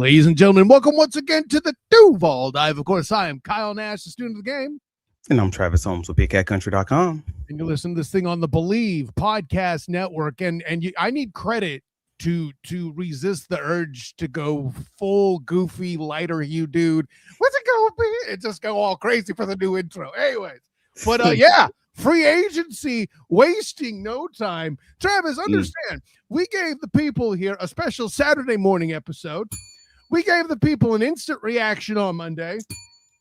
Ladies and gentlemen, welcome once again to the Duval Dive. Of course, I am Kyle Nash, the student of the game. And I'm Travis Holmes with BigCatCountry.com. And you listen to this thing on the Believe Podcast Network. And I need credit to resist the urge to go full goofy, lighter hue dude. What's it going to be? And just go all crazy for the new intro. Anyways, but yeah, free agency, wasting no time. Travis, understand, we gave the people here a special Saturday morning episode. We gave the people an instant reaction on Monday.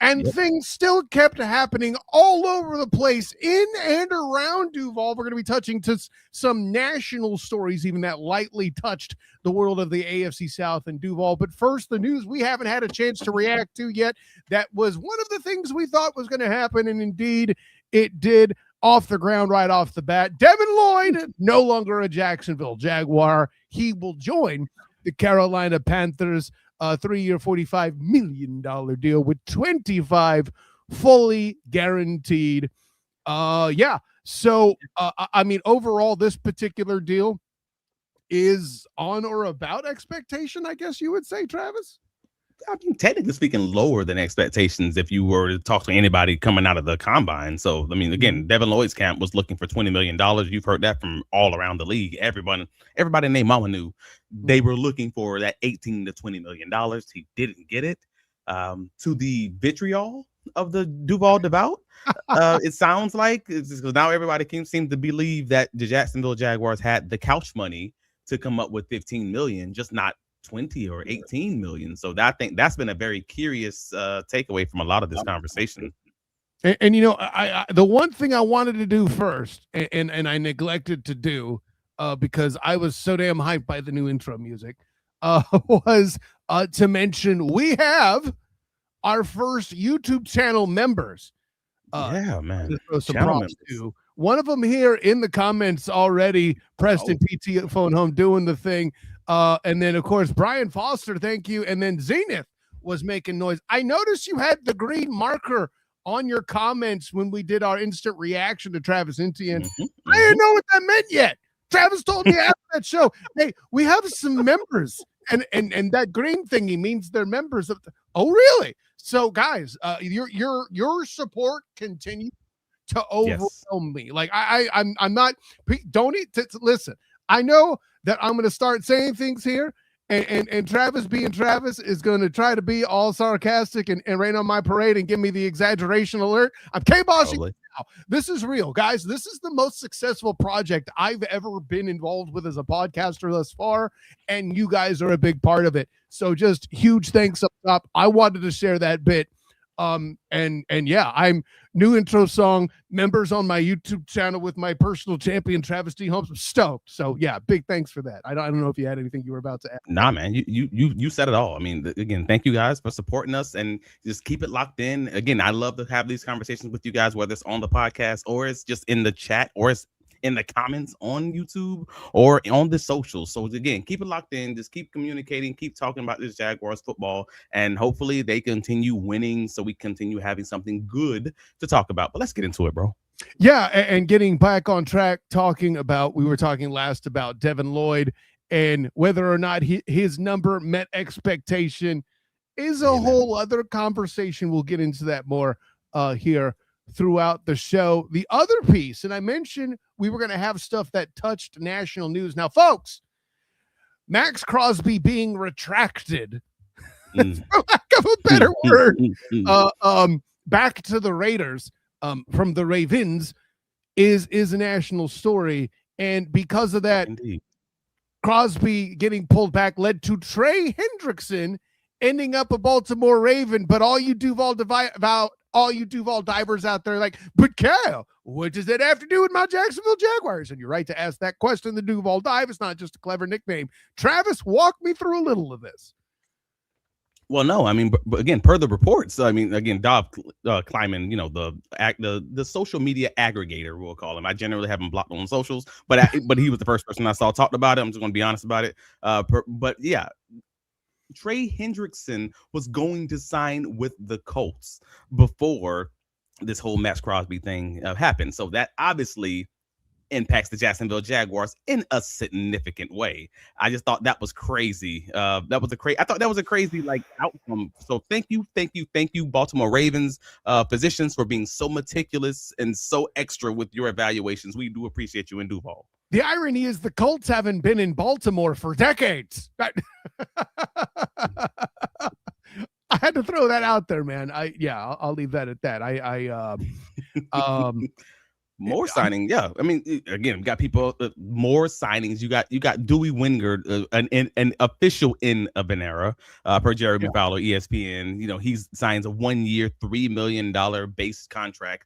And things still kept happening all over the place in and around Duval. We're going to be touching to some national stories, even that lightly touched the world of the AFC South and Duval. But first, the news we haven't had a chance to react to yet. That was one of the things we thought was going to happen, and indeed it did, off the ground right off the bat. Devin Lloyd, no longer a Jacksonville Jaguar. He will join the Carolina Panthers. A 3-year, $45 million deal with 25 fully guaranteed. So, I mean, overall, this particular deal is on or about expectation, I guess you would say, Travis? I mean, technically speaking, lower than expectations if you were to talk to anybody coming out of the combine. So, I mean, again, Devin Lloyd's camp was looking for $20 million. You've heard that from all around the league. Everybody named Mama knew they were looking for that $18 to $20 million. He didn't get it. To the vitriol of the Duval devout, it sounds like, because now everybody seems to believe that the Jacksonville Jaguars had the couch money to come up with $15 million, just not 20 or 18 million. So I think that's been a very curious takeaway from a lot of this conversation. And you know, I the one thing I wanted to do first, and I neglected to do because I was so damn hyped by the new intro music, was to mention we have our first YouTube channel members. Yeah, man. Throw some props to one of them here in the comments already. Preston PT phone home doing the thing. And then, of course, Brian Foster, thank you. And then Zenith was making noise. I noticed you had the green marker on your comments when we did our instant reaction to Travis Etienne. I didn't know what that meant yet. Travis told me after that show, hey, we have some members. And that green thingy means they're members of oh, really? So, guys, your support continues to overwhelm me. Like, I'm not – don't listen. I know that I'm going to start saying things here, and Travis being Travis is going to try to be all sarcastic and rain on my parade and give me the exaggeration alert. I'm K-bossing now. This is real, guys. This is the most successful project I've ever been involved with as a podcaster thus far, and you guys are a big part of it. So just huge thanks up top. I wanted to share that bit. And yeah, I'm new intro song, members on my YouTube channel with my personal champion, Travis D. Holmes. I'm stoked. So yeah, big thanks for that. I don't know if you had anything you were about to add. Nah, man, you said it all. I mean, again, thank you guys for supporting us and just keep it locked in. Again, I love to have these conversations with you guys, whether it's on the podcast or it's just in the chat or it's in the comments on YouTube or on the socials. So again, keep it locked in, just keep communicating, keep talking about this Jaguars football, and hopefully they continue winning so we continue having something good to talk about. But let's get into it, bro. Yeah, and getting back on track, we were talking last about Devin Lloyd and whether or not his number met expectation is a whole other conversation. We'll get into that more here throughout the show. The other piece, and I mentioned we were going to have stuff that touched national news. Now, folks, Maxx Crosby being retracted, for lack of a better word, back to the Raiders from the Ravens is a national story. And because of that, Crosby getting pulled back led to Trey Hendrickson ending up a Baltimore Raven. But all you Duval divers out there like, but Kyle, what does that have to do with my Jacksonville Jaguars? And you're right to ask that question. The Duval dive is not just a clever nickname. Travis, walk me through a little of this. Well, no, I mean, but again, per the reports, I mean, again, Dob Kleiman, you know, the social media aggregator, we'll call him. I generally have him blocked on socials, but he was the first person I saw talked about it. I'm just going to be honest about it. But yeah, Trey Hendrickson was going to sign with the Colts before this whole Maxx Crosby thing happened. So that obviously impacts the Jacksonville Jaguars in a significant way. I just thought that was crazy. I thought that was a crazy like outcome. So thank you, Baltimore Ravens physicians, for being so meticulous and so extra with your evaluations. We do appreciate you in Duval. The irony is the Colts haven't been in Baltimore for decades. I had to throw that out there, man. I'll leave that at that. More signing, yeah. I mean, again, we got people. More signings. You got Dewey Wingard, an official in of an era, per Jeremy Fowler, ESPN. You know, he signs a 1-year, $3 million base contract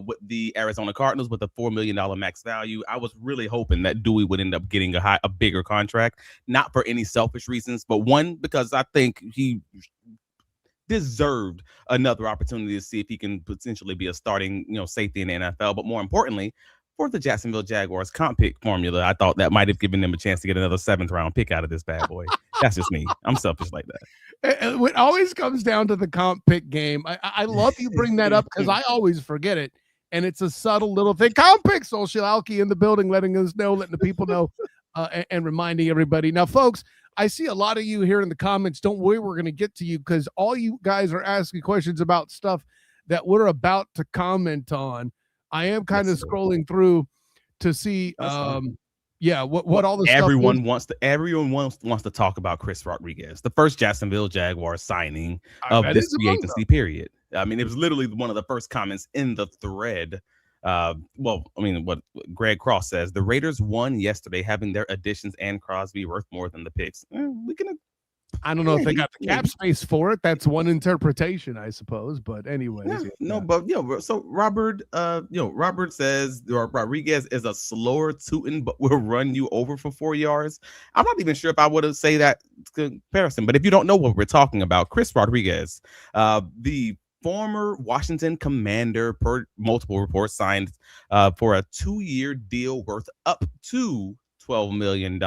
with the Arizona Cardinals with a $4 million max value. I was really hoping that Dewey would end up getting a bigger contract, not for any selfish reasons, but one, because I think he deserved another opportunity to see if he can potentially be a starting, safety in the NFL. But more importantly, for the Jacksonville Jaguars comp pick formula, I thought that might have given them a chance to get another 7th round pick out of this bad boy. That's just me. I'm selfish like that. It always comes down to the comp pick game. I love you bring that up because I always forget it. And it's a subtle little thing. Comp pick, Social Alki in the building, letting us know, letting the people know, and reminding everybody. Now, folks, I see a lot of you here in the comments. Don't worry, we're going to get to you because all you guys are asking questions about stuff that we're about to comment on. I am kind of scrolling through to see, what all the everyone wants to talk about Chris Rodriguez, the first Jacksonville Jaguars signing of this free agency period. I mean, it was literally one of the first comments in the thread. What Greg Cross says, the Raiders won yesterday, having their additions and Crosby worth more than the picks. I don't know if they got the cap space for it. That's one interpretation, I suppose. But anyways, so Robert, Robert says Rodriguez is a slower tootin', but will run you over for 4 yards. I'm not even sure if I would have say that comparison, but if you don't know what we're talking about, Chris Rodriguez, the former Washington Commander, per multiple reports, signed for a 2-year deal worth up to $12 million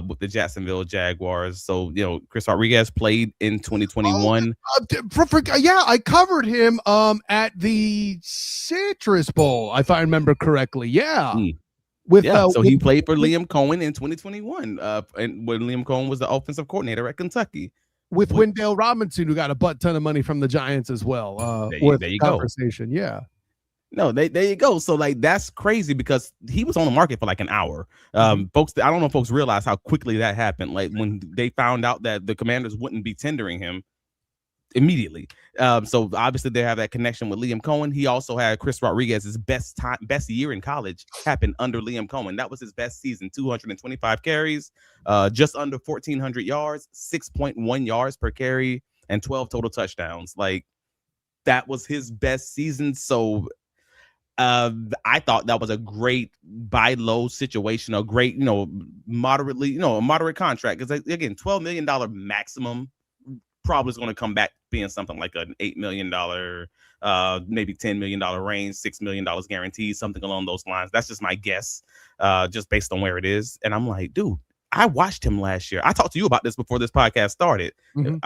with the Jacksonville Jaguars. So, Chris Rodriguez played in 2021. I covered him at the Citrus Bowl, if I remember correctly. Yeah. So he played for Liam Cohen in 2021, and when Liam Cohen was the offensive coordinator at Kentucky. With Wendell Robinson, who got a butt ton of money from the Giants as well. There you go. Yeah. No, there you go. So that's crazy because he was on the market for like an hour. Folks, I don't know if folks realize how quickly that happened. Like when they found out that the Commanders wouldn't be tendering him immediately. So obviously they have that connection with Liam Cohen. He also had Chris Rodriguez's best year in college happened under Liam Cohen. That was his best season, 225 carries, just under 1,400 yards, 6.1 yards per carry, and 12 total touchdowns. Like that was his best season. So I thought that was a great buy low situation, a great, moderately, a moderate contract. Because again, $12 million maximum probably is going to come back being something like an $8 million, maybe $10 million range, $6 million guaranteed, something along those lines. That's just my guess, just based on where it is. And I'm like, dude, I watched him last year. I talked to you about this before this podcast started. Mm-hmm.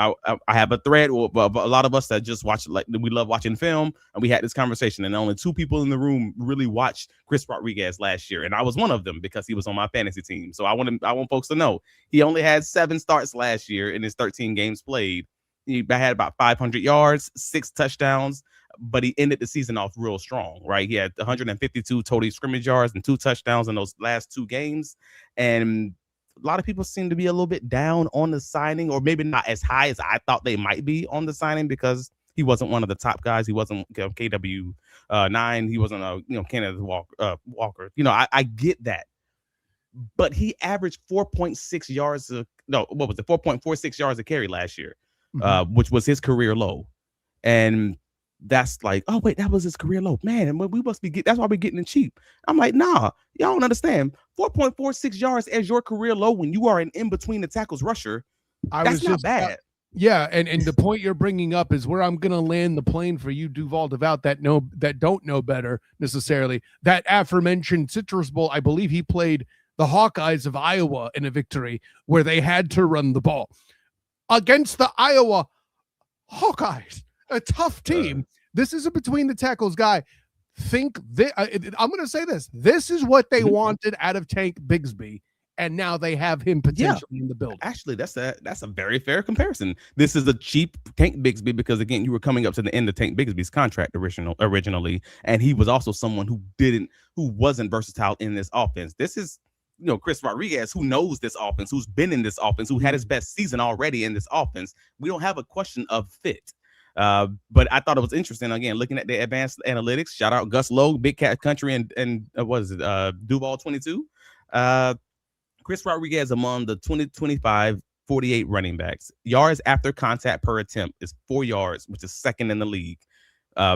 I have a thread with a lot of us that just watch, like we love watching film, and we had this conversation, and only 2 people in the room really watched Chris Rodriguez last year, and I was one of them because he was on my fantasy team. So I want folks to know he only had 7 starts last year in his 13 games played. He had about 500 yards, 6 touchdowns, but he ended the season off real strong, right? He had 152 total scrimmage yards and 2 touchdowns in those last 2 games, and a lot of people seem to be a little bit down on the signing, or maybe not as high as I thought they might be on the signing, because he wasn't one of the top guys. He wasn't KW9. He wasn't Kenneth Walker. I get that, but he averaged 4.6 yards. 4.46 yards a carry last year, which was his career low, and that's like, oh wait, that was his career low, man. And we must be that's why we're getting it cheap. I'm like, nah, y'all don't understand. 4.46 yards as your career low when you are an in between the tackles rusher. That's not bad. Yeah, and the point you're bringing up is where I'm gonna land the plane for you, Duval Devout, that don't know better necessarily. That aforementioned Citrus Bowl, I believe he played the Hawkeyes of Iowa in a victory where they had to run the ball against the Iowa Hawkeyes. A tough team. This is a between the tackles guy. think I'm going to say this. This is what they wanted out of Tank Bigsby, and now they have him potentially in the building. Actually, that's a very fair comparison. This is a cheap Tank Bigsby because, again, you were coming up to the end of Tank Bigsby's contract originally, and he was also someone who wasn't versatile in this offense. This is, Chris Rodriguez, who knows this offense, who's been in this offense, who had his best season already in this offense. We don't have a question of fit. But I thought it was interesting, again, looking at the advanced analytics. Shout out Gus Lowe, Big Cat Country, and what is it, Duval 22. Chris Rodriguez among the 2025 48 running backs. Yards after contact per attempt is 4 yards, which is second in the league.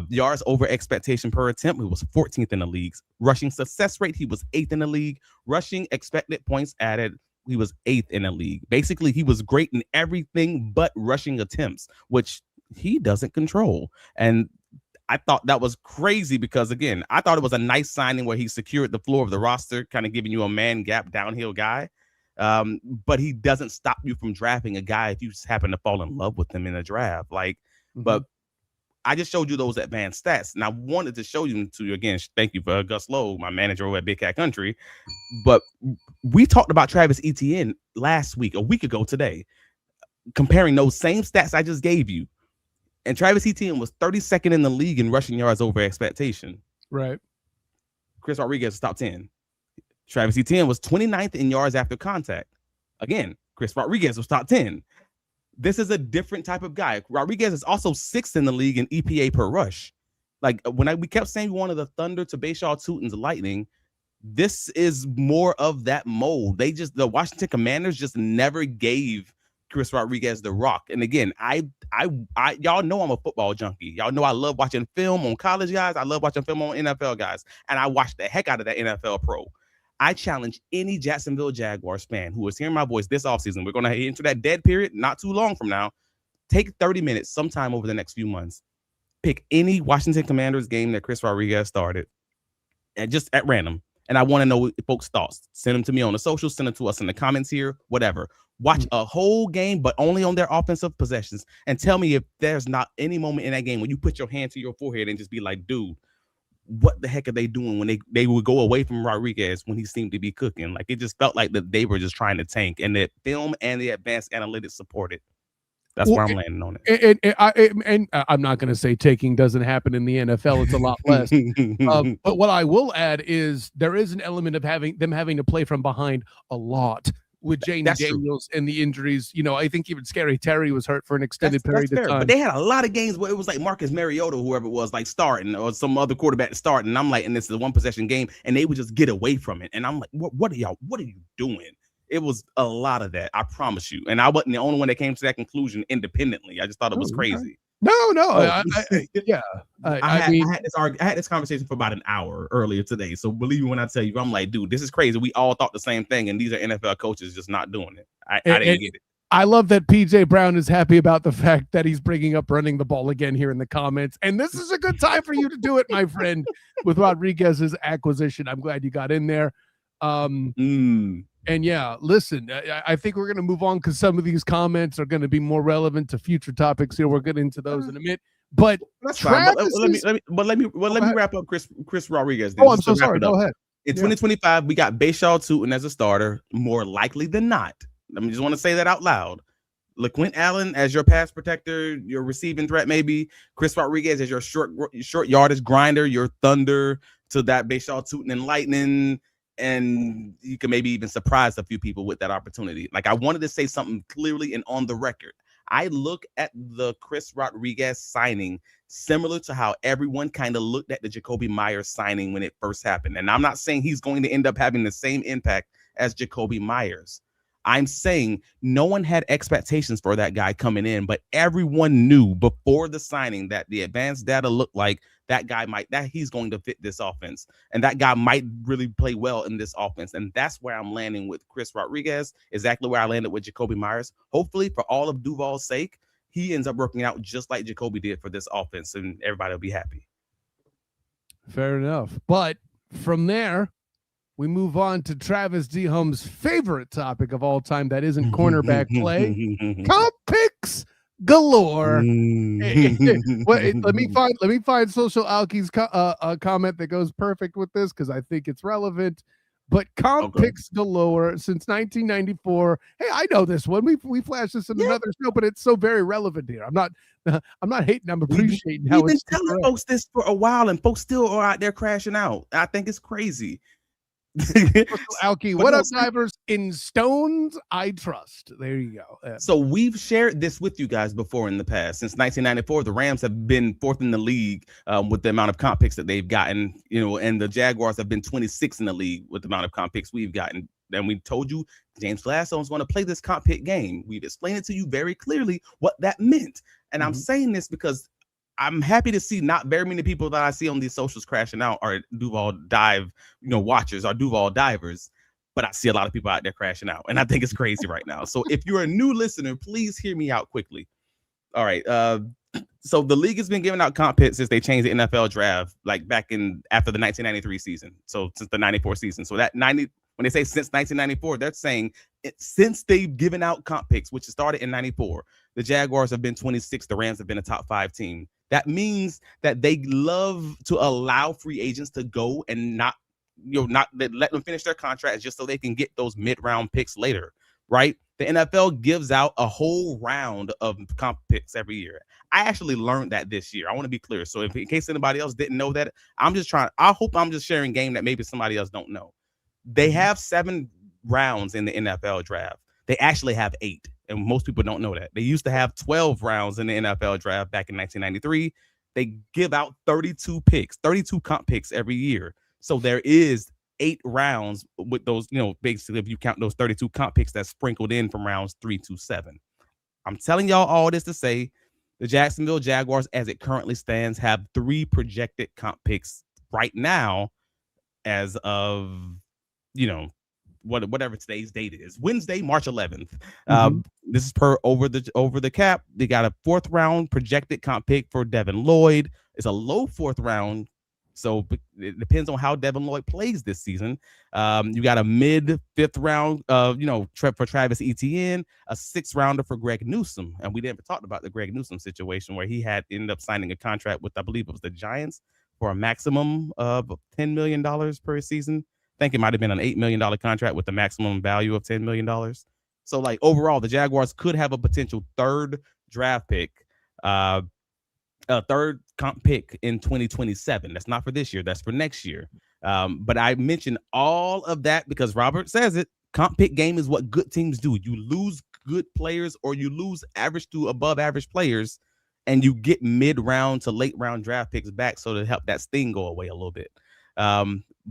Yards over expectation per attempt, he was 14th in the league. Rushing success rate, he was 8th in the league. Rushing expected points added, he was 8th in the league. Basically, he was great in everything but rushing attempts, which he doesn't control. And I thought that was crazy because, again, I thought it was a nice signing where he secured the floor of the roster, kind of giving you a man gap downhill guy. But he doesn't stop you from drafting a guy if you just happen to fall in love with him in a draft. But I just showed you those advanced stats, and I wanted to show you again. Thank you for Gus Lowe, my manager over at Big Cat Country. But we talked about Travis Etienne a week ago today, comparing those same stats I just gave you. And Travis Etienne was 32nd in the league in rushing yards over expectation. Right. Chris Rodriguez was top 10. Travis Etienne was 29th in yards after contact. Again, Chris Rodriguez was top 10. This is a different type of guy. Rodriguez is also 6th in the league in EPA per rush. Like we kept saying we wanted the Thunder to Bashaw Tutin's Lightning, this is more of that mold. The Washington Commanders just never gave Chris Rodriguez the rock. And again, I y'all know I'm a football junkie. Y'all know I love watching film on college guys. I love watching film on NFL guys. And I watched the heck out of that NFL pro. I challenge any Jacksonville Jaguars fan who is hearing my voice this offseason. We're going to head into that dead period not too long from now. Take 30 minutes sometime over the next few months. Pick any Washington Commanders game that Chris Rodriguez started, and just at random. And I want to know folks' thoughts. Send them to me on the socials. Send them to us in the comments here, whatever. Watch a whole game, but only on their offensive possessions. And tell me if there's not any moment in that game when you put your hand to your forehead and just be like, dude, what the heck are they doing when they would go away from Rodriguez when he seemed to be cooking? Like, it just felt like that they were just trying to tank, and the film and the advanced analytics supported. That's where I'm landing on it. And I'm not going to say taking doesn't happen in the NFL. It's a lot less. But what I will add is there is an element of having to play from behind a lot with Jane Daniels and the injuries. You know, I think even Scary Terry was hurt for an extended period of time. But they had a lot of games where it was like Marcus Mariota, whoever it was, like starting, or some other quarterback starting. And I'm like, and this is a one possession game, and they would just get away from it. And I'm like, what are you doing? It was a lot of that, I promise you. And I wasn't the only one that came to that conclusion independently. I just thought it was crazy. No. I had this conversation for about an hour earlier today. So believe me when I tell you, I'm like, dude, this is crazy. We all thought the same thing, and these are NFL coaches just not doing it. I didn't get it. I love that PJ Brown is happy about the fact that he's bringing up running the ball again here in the comments. And this is a good time for you to do it, my friend, with Rodriguez's acquisition. I'm glad you got in there. And yeah, listen, I think we're going to move on because some of these comments are going to be more relevant to future topics here. We'll get into those in a minute. But that's fine. Let me wrap up Chris Rodriguez. Then. Oh, I'm so sorry. Go ahead. In 2025, we got Bashaw Tutin as a starter, more likely than not. I just want to say that out loud. LaQuint Allen as your pass protector, your receiving threat, maybe. Chris Rodriguez as your short yardage grinder, your thunder to that Bashaw Tutin and Lightning. And you can maybe even surprise a few people with that opportunity. Like, I wanted to say something clearly and on the record. I look at the Chris Rodriguez signing similar to how everyone kind of looked at the Jacoby Myers signing when it first happened. And I'm not saying he's going to end up having the same impact as Jacoby Myers. I'm saying no one had expectations for that guy coming in, but everyone knew before the signing that the advanced data looked like that he's going to fit this offense, and that guy might really play well in this offense. And that's where I'm landing with Chris Rodriguez, exactly where I landed with Jacoby Myers. Hopefully, for all of Duval's sake, he ends up working out just like Jacoby did for this offense, and everybody will be happy. Fair enough. But from there, we move on to Travis D. Hum's favorite topic of all time. That isn't cornerback play. Comp picks. galore. Mm. Let me find Social Alky's comment that goes perfect with this because I think it's relevant. But comp picks galore since 1994. Hey, I know this one. We flashed this in another show, but it's so very relevant here. I'm not hating. I'm appreciating how we've been it's telling folks this for a while, and folks still are out there crashing out. I think it's crazy. Alky, what up, divers? In stones, I trust. There you go. So we've shared this with you guys before in the past. Since 1994, the Rams have been fourth in the league with the amount of comp picks that they've gotten, and the Jaguars have been 26 in the league with the amount of comp picks we've gotten. And we told you James Gladstone is going to play this comp pick game. We've explained it to you very clearly what that meant. And I'm saying this because I'm happy to see not very many people that I see on these socials crashing out are Duval dive, watchers, or Duval divers, but I see a lot of people out there crashing out, and I think it's crazy right now. So if you're a new listener, please hear me out quickly. All right. So the league has been giving out comp picks since they changed the NFL draft, like back in after the 1993 season. So since the 94 season. So that when they say since 1994, they're saying since they've given out comp picks, which started in 94, the Jaguars have been 26. The Rams have been a top 5 team. That means that they love to allow free agents to go and not let them finish their contracts just so they can get those mid-round picks later, right? The NFL gives out a whole round of comp picks every year. I actually learned that this year. I want to be clear. So in case anybody else didn't know that, I hope I'm just sharing game that maybe somebody else don't know. They have 7 rounds in the NFL draft. They actually have 8. And most people don't know that. They used to have 12 rounds in the NFL draft back in 1993. They give out 32 picks, 32 comp picks every year. So there is 8 rounds with those, basically if you count those 32 comp picks that's sprinkled in from rounds 3 to 7. I'm telling y'all all this to say the Jacksonville Jaguars, as it currently stands, have 3 projected comp picks right now as of, whatever today's date is, Wednesday, March 11th. This is per over the cap. They got a 4th round projected comp pick for Devin Lloyd. It's a low 4th round, so it depends on how Devin Lloyd plays this season. You got a mid 5th round, for Travis Etienne, a 6th rounder for Greg Newsome, and we didn't talk about the Greg Newsome situation where he had ended up signing a contract with, I believe it was the Giants, for a maximum of $10 million per season. I think it might have been an $8 million contract with the maximum value of $10 million. So, overall, the Jaguars could have a potential 3rd draft pick, a 3rd comp pick in 2027. That's not for this year. That's for next year. But I mentioned all of that because Robert says it. Comp pick game is what good teams do. You lose good players or you lose average to above average players, and you get mid-round to late-round draft picks back so to help that sting go away a little bit.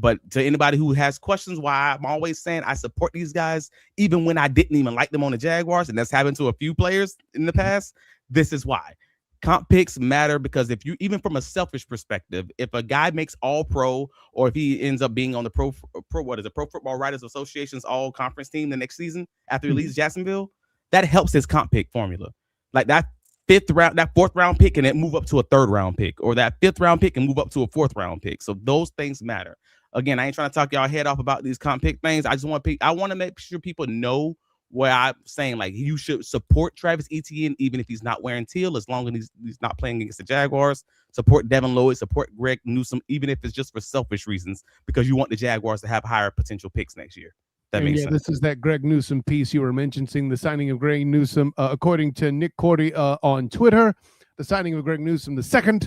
But to anybody who has questions why I'm always saying I support these guys, even when I didn't even like them on the Jaguars, and that's happened to a few players in the past, this is why. Comp picks matter because if you, even from a selfish perspective, if a guy makes all pro or if he ends up being on the Pro Football Writers Association's all conference team the next season after he leaves Jacksonville, that helps his comp pick formula. Like that 4th round pick and it move up to a 3rd round pick, or that 5th round pick and move up to a 4th round pick. So those things matter. Again, I ain't trying to talk y'all head off about these comp pick things. I want to make sure people know where I'm saying you should support Travis Etienne even if he's not wearing teal, as long as he's not playing against the Jaguars. Support Devin Lloyd, support Greg Newsome, even if it's just for selfish reasons, because you want the Jaguars to have higher potential picks next year. That makes sense. This is that Greg Newsome piece you were mentioning, the signing of Greg Newsome. According to Nick Cordy on Twitter, the signing of Greg Newsome II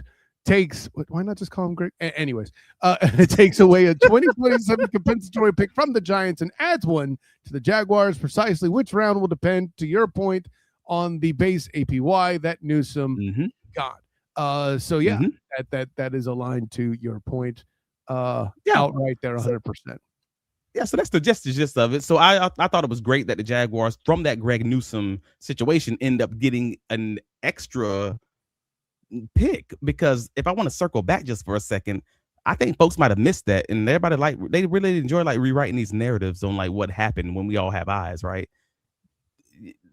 takes, why not just call him Greg? Anyways, it takes away a 2027 compensatory pick from the Giants and adds one to the Jaguars. Precisely which round will depend, to your point, on the base APY that Newsome got. That is aligned to your point. Outright there, 100%. Yeah, so that's the gist of it. So I thought it was great that the Jaguars, from that Greg Newsome situation, end up getting an extra pick, because if I want to circle back just for a second, I think folks might have missed that, and everybody they really enjoy rewriting these narratives on what happened when we all have eyes, right?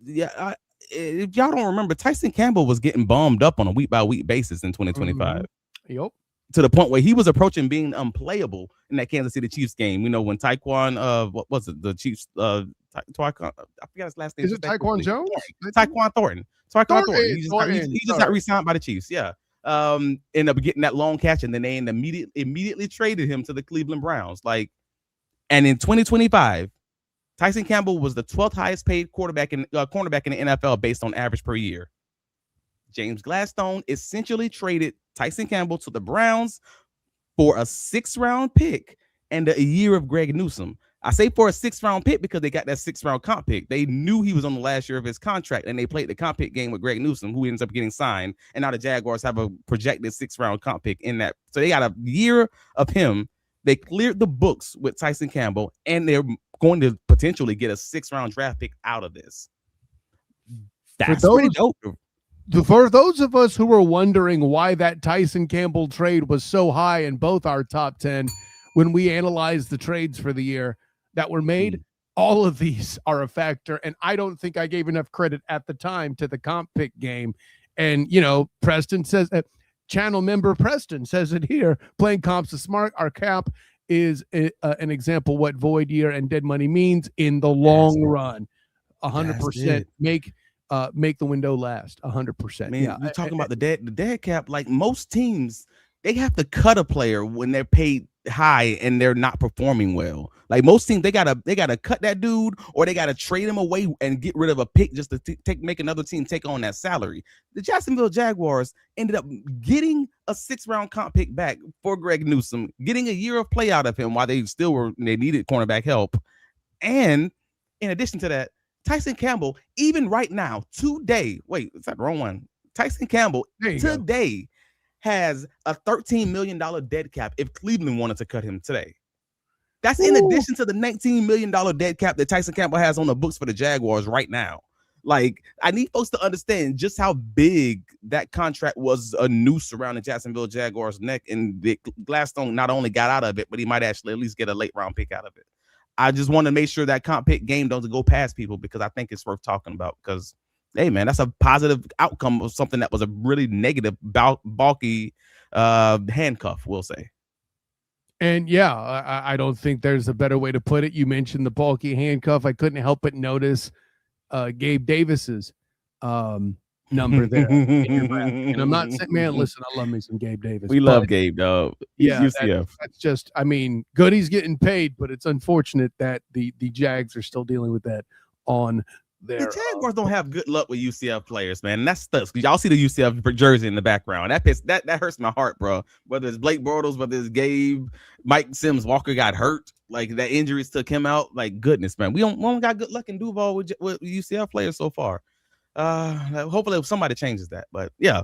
Yeah, if y'all don't remember, Tyson Campbell was getting bombed up on a week by week basis in 2025. Yep. to the point where he was approaching being unplayable in that Kansas City Chiefs game. You know, when Taekwon, what was it? The Chiefs, I forgot his last name. Is it Taekwon Jones? Taekwon Thornton. He just got re-signed by the Chiefs. Yeah. Ended up getting that long catch, and then they immediately traded him to the Cleveland Browns. Like, and in 2025, Tyson Campbell was the 12th highest paid cornerback in the NFL based on average per year. James Gladstone essentially traded Tyson Campbell to the Browns for a 6th-round pick and a year of Greg Newsome. I say for a 6th-round pick because they got that 6th-round comp pick. They knew he was on the last year of his contract, and they played the comp pick game with Greg Newsome, who ends up getting signed. And now the Jaguars have a projected 6th-round comp pick in that. So they got a year of him. They cleared the books with Tyson Campbell, and they're going to potentially get a 6th-round draft pick out of this. That's pretty dope. For those of us who were wondering why that Tyson Campbell trade was so high in both our top 10 when we analyzed the trades for the year that were made, all of these are a factor. And I don't think I gave enough credit at the time to the comp pick game. And, you know, Preston says, channel member Preston says it here, playing comps is smart. Our cap is an example what void year and dead money means in the long run. 100% make the window last. 100%. Man, you're talking about the dead cap. Like most teams, they have to cut a player when they're paid high and they're not performing well. Like most teams, they gotta cut that dude, or they gotta trade him away and get rid of a pick just to make another team take on that salary. The Jacksonville Jaguars ended up getting a 6th-round comp pick back for Greg Newsome, getting a year of play out of him while they needed cornerback help. And in addition to that, Tyson Campbell, even right now, today, wait, is that the wrong one? Tyson Campbell today has a $13 million dead cap if Cleveland wanted to cut him today. That's in addition to the $19 million dead cap that Tyson Campbell has on the books for the Jaguars right now. Like, I need folks to understand just how big that contract was, a noose around the Jacksonville Jaguars' neck, and Gladstone not only got out of it, but he might actually at least get a late-round pick out of it. I just want to make sure that comp pick game doesn't go past people, because I think it's worth talking about, because, hey, man, that's a positive outcome of something that was a really negative, bulky handcuff, we'll say. And yeah, I don't think there's a better way to put it. You mentioned the bulky handcuff. I couldn't help but notice Gabe Davis's number there. And I'm not saying, man, listen, I love me some Gabe Davis. We love Gabe, though. Yeah, that's just, I mean, good, he's getting paid, but it's unfortunate that the Jags are still dealing with that on their. The Jaguars don't have good luck with UCF players, man. And that sucks, because y'all see the UCF jersey in the background. That hurts my heart, bro. Whether it's Blake Bortles, whether it's Gabe, Mike Sims Walker got hurt, like that injuries took him out. Like, goodness, man, we don't got good luck in Duval with UCF players so far. Hopefully somebody changes that, but yeah.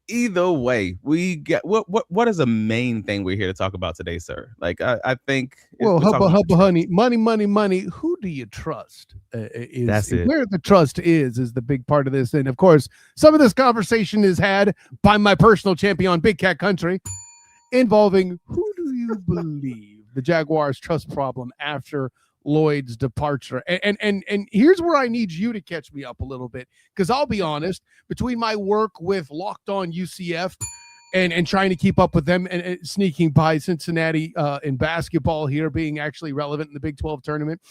Either way, we get what is the main thing we're here to talk about today, sir? Like, I think, well, hubba honey, money. Who do you trust? That's it. Where the trust is the big part of this. And of course, some of this conversation is had by my personal champion, Big Cat Country, involving who do you believe the Jaguars' trust problem after Lloyd's departure. And here's where I need you to catch me up a little bit, because I'll be honest, between my work with Locked On UCF and trying to keep up with them and sneaking by Cincinnati in basketball here, being actually relevant in the Big 12 tournament,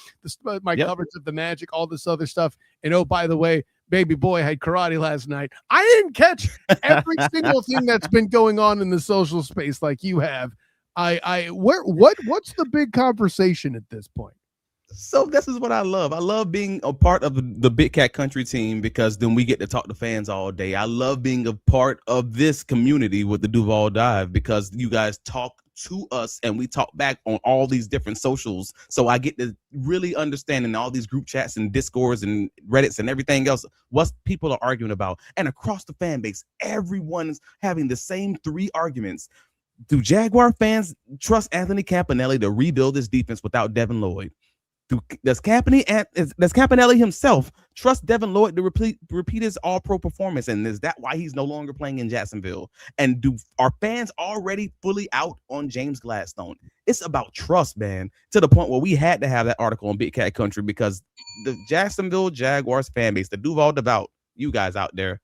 my coverage of the Magic, all this other stuff. And oh, by the way, baby boy had karate last night. I didn't catch every single thing that's been going on in the social space like you have. What's the big conversation at this point? So this is what I love. I love being a part of the Big Cat Country team, because then we get to talk to fans all day. I love being a part of this community with the Duval Dive, because you guys talk to us and we talk back on all these different socials. So I get to really understand in all these group chats and Discords and Reddits and everything else what people are arguing about. And across the fan base, everyone's having the same 3 arguments. Do Jaguar fans trust Anthony Campanile to rebuild this defense without Devin Lloyd? Does Campanile himself trust Devin Lloyd to repeat his all-pro performance? And is that why he's no longer playing in Jacksonville? And are fans already fully out on James Gladstone? It's about trust, man, to the point where we had to have that article on Big Cat Country, because the Jacksonville Jaguars fan base, the Duval Devout, you guys out there,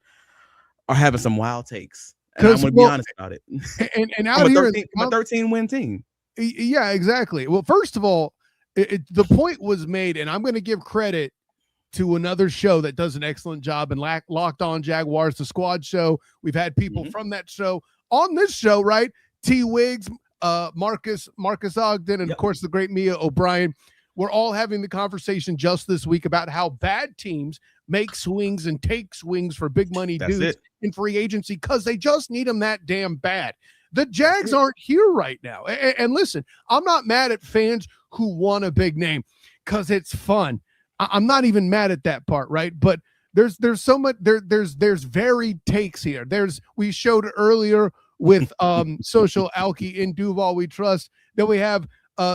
are having some wild takes. And I'm going to be honest about it. And out here, I'm a 13-win team. Yeah, exactly. Well, first of all, the point was made, and I'm going to give credit to another show that does an excellent job, and Locked On Jaguars, the squad show. We've had people from that show on this show, right? T. Wiggs, Marcus Ogden, and of course the great Mia O'Brien. We're all having the conversation just this week about how bad teams make swings and take swings for big money dudes in free agency because they just need them that damn bad. The Jags aren't here right now. And listen, I'm not mad at fans who want a big name because it's fun. I'm not even mad at that part, right? But there's so much there's varied takes here. We showed earlier with Social Alki in Duval We Trust that we have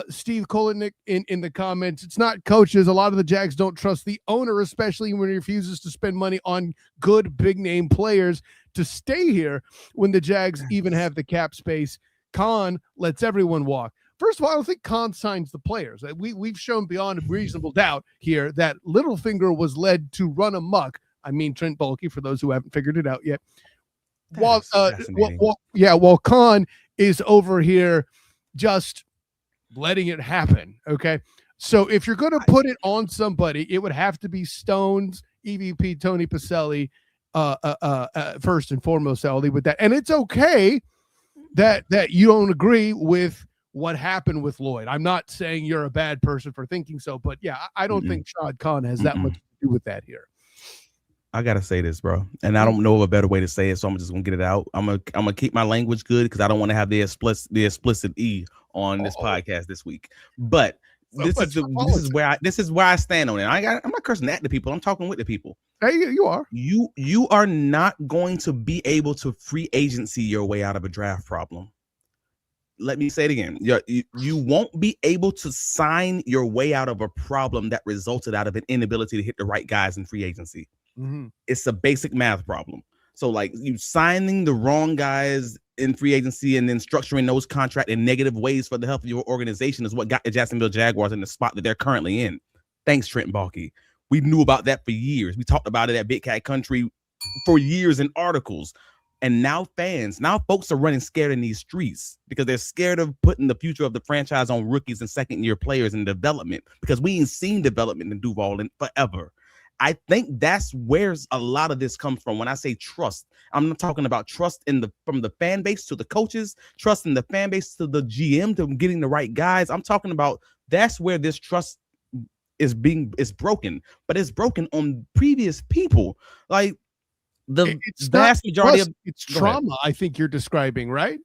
Steve Kolinick in the comments. It's not coaches. A lot of the Jags don't trust the owner, especially when he refuses to spend money on good big name players to stay here when the Jags even have the cap space. Khan lets everyone walk. First of all, I don't think Khan signs the players. We've shown beyond a reasonable doubt here that Littlefinger was led to run amok. I mean, Trent Baalke, for those who haven't figured it out yet. While Khan is over here just letting it happen. Okay. So if you're going to put it on somebody, it would have to be Stones, EVP Tony Pacelli, first and foremost, I'll leave with that. And it's okay that you don't agree with what happened with Lloyd. I'm not saying you're a bad person for thinking so, but yeah, I don't think Shad Khan has that much to do with that here. I gotta say this, bro, and I don't know of a better way to say it, so I'm just gonna get it out. I'm gonna keep my language good because I don't want to have the explicit E on this podcast this week. But this is where I stand on it. I'm not cursing at the people. I'm talking with the people. Hey, you are. You are not going to be able to free agency your way out of a draft problem. Let me say it again. You won't be able to sign your way out of a problem that resulted out of an inability to hit the right guys in free agency. Mm-hmm. It's a basic math problem. So like you signing the wrong guys in free agency and then structuring those contracts in negative ways for the health of your organization is what got the Jacksonville Jaguars in the spot that they're currently in. Thanks, Trent Baalke. We knew about that for years. We talked about it at Big Cat Country for years in articles. And now folks are running scared in these streets because they're scared of putting the future of the franchise on rookies and second-year players in development because we ain't seen development in Duval in forever. I think that's where a lot of this comes from. When I say trust, I'm not talking about trust from the fan base to the coaches, trust in the fan base to the GM to getting the right guys. I'm talking about that's where this trust is broken, but it's broken on previous people. Like it's vast majority of it's trauma. I think you're describing, right?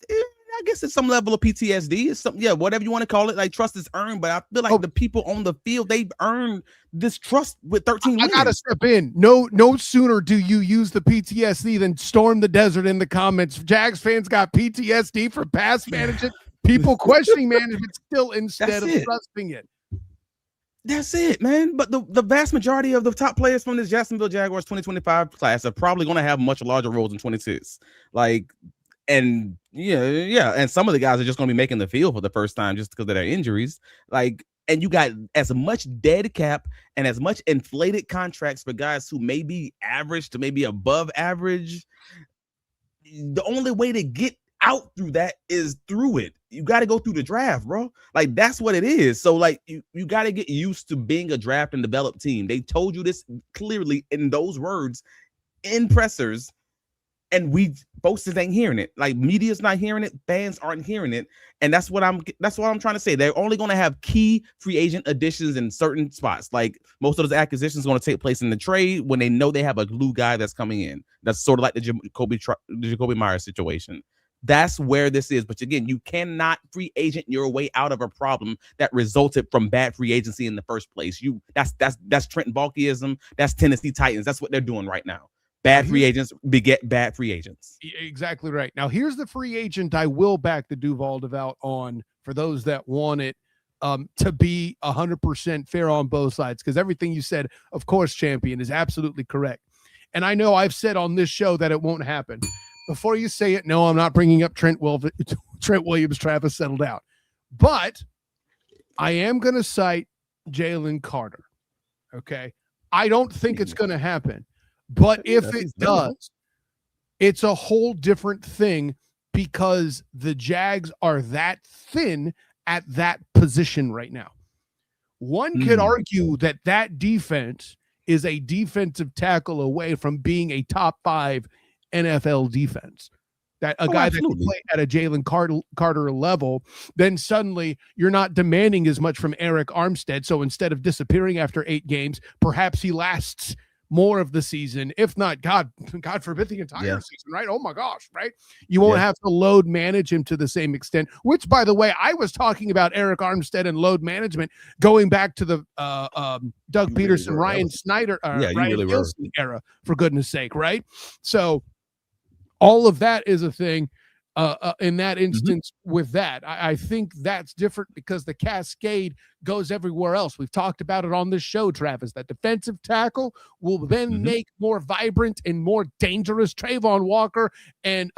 I guess it's some level of PTSD. It's whatever you want to call it. Like trust is earned, but I feel like the people on the field, they've earned this trust with 13 wins. I gotta step in. No sooner do you use the PTSD than storm the desert in the comments. Jags fans got PTSD for pass management. People questioning management still instead of trusting it. That's it, man. But the vast majority of the top players from this Jacksonville Jaguars 2025 class are probably going to have much larger roles in 26. And some of the guys are just going to be making the field for the first time just because of their injuries. And you got as much dead cap and as much inflated contracts for guys who may be average to maybe above average. The only way to get out through that is through it. You got to go through the draft, bro. Like that's what it is. So you got to get used to being a draft and develop team. They told you this clearly in those words in pressers. And folks ain't hearing it. Like media's not hearing it, fans aren't hearing it, and that's what I'm trying to say. They're only going to have key free agent additions in certain spots. Like most of those acquisitions are going to take place in the trade when they know they have a glue guy that's coming in. That's sort of like the Jacoby Myers situation. That's where this is. But again, you cannot free agent your way out of a problem that resulted from bad free agency in the first place. That's Trent Baalkeism. That's Tennessee Titans. That's what they're doing right now. Bad free agents beget bad free agents. Exactly right. Now, here's the free agent I will back the Duval devout on for those that want it to be 100% fair on both sides, because everything you said, of course, champion, is absolutely correct. And I know I've said on this show that it won't happen. Before you say it, no, I'm not bringing up Trent Williams, Travis, settled out. But I am going to cite Jalen Carter, okay? I don't think it's going to happen. But if it does, it's a whole different thing because the Jags are that thin at that position right now. One could argue that that defense is a defensive tackle away from being a top 5 NFL defense. That a guy that can play at a Jalen Carter level, then suddenly you're not demanding as much from Eric Armstead. So instead of disappearing after 8 games, perhaps he lasts more of the season, if not, God forbid, the entire season, right? Oh my gosh, right? You won't have to load manage him to the same extent, which, by the way, I was talking about Eric Armstead and load management going back to the Doug Peterson, Ryan Snyder, Ryan Nielsen era, for goodness sake, right? So all of that is a thing in that instance with that. I think that's different because the cascade goes everywhere else. We've talked about it on this show, Travis, that defensive tackle will then make more vibrant and more dangerous Trayvon Walker and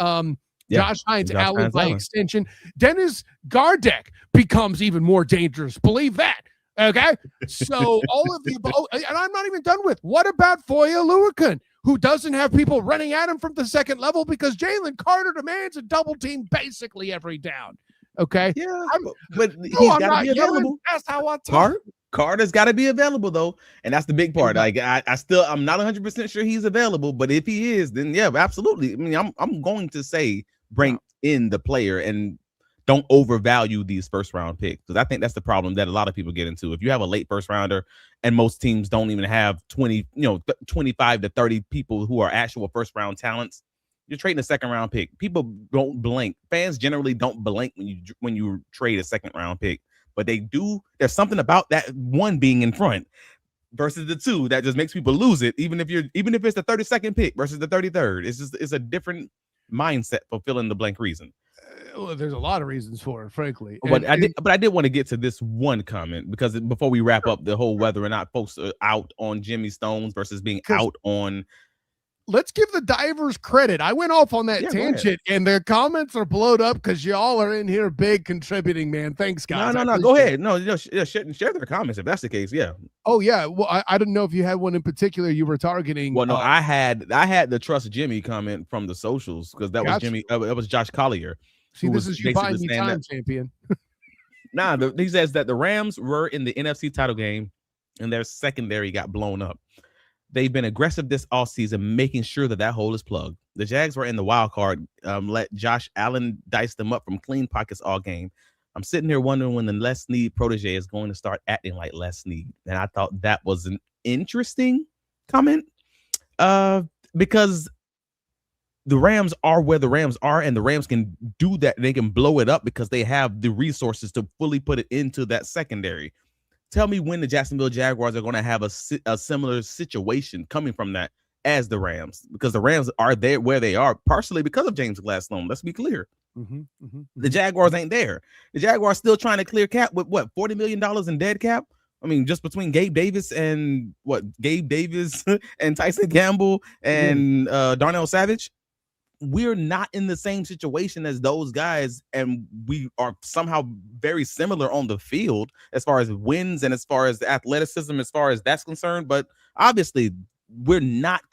Josh Hines Allen by extension. Dennis Gardeck becomes even more dangerous. Believe that. Okay? So all of the above, and I'm not even done with, what about Foya Luakin, who doesn't have people running at him from the second level because Jalen Carter demands a double team basically every down. Okay. Yeah, but he's got to be available. That's how I talk. Carter's got to be available though, and that's the big part. Like I'm not 100% sure he's available, but if he is, then yeah, absolutely. I mean, I'm going to say bring in the player and don't overvalue these first round picks, because I think that's the problem that a lot of people get into. If you have a late first rounder and most teams don't even have 25 to 30 people who are actual first round talents, you're trading a second round pick. People don't blink. Fans generally don't blink when you trade a second round pick, but they do. There's something about that one being in front versus the 2 that just makes people lose it. Even if it's the 32nd pick versus the 33rd, it's a different mindset for fill in the blank reason. Well, there's a lot of reasons for it, frankly. But I did want to get to this one comment, because before we wrap up the whole whether or not folks are out on Jimmy Stones versus being out on. Let's give the divers credit. I went off on that tangent, and the comments are blowed up because y'all are in here big contributing, man. Thanks, guys. No. Go ahead. No, share their comments if that's the case. Yeah. Oh yeah. Well, I didn't know if you had one in particular you were targeting. Well, no, I had the Trust Jimmy comment from the socials, because that was Jimmy. That was Josh Collier. See, this is you buying me time, champion. He says that the Rams were in the NFC title game and their secondary got blown up. They've been aggressive this offseason, making sure that hole is plugged. The Jags were in the wild card, let Josh Allen dice them up from clean pockets all game. I'm sitting here wondering when the Les Snead protege is going to start acting like Les Snead. And I thought that was an interesting comment, because the Rams are where the Rams are, and the Rams can do that. They can blow it up because they have the resources to fully put it into that secondary. Tell me when the Jacksonville Jaguars are going to have a similar situation coming from that as the Rams, because the Rams are there where they are partially because of James Gladstone. Let's be clear. The Jaguars ain't there. The Jaguars still trying to clear cap with what, $40 million in dead cap. I mean, just between Gabe Davis and and Tyson Campbell and Darnell Savage. We're not in the same situation as those guys, and we are somehow very similar on the field as far as wins and as far as athleticism, as far as that's concerned. But obviously, we're not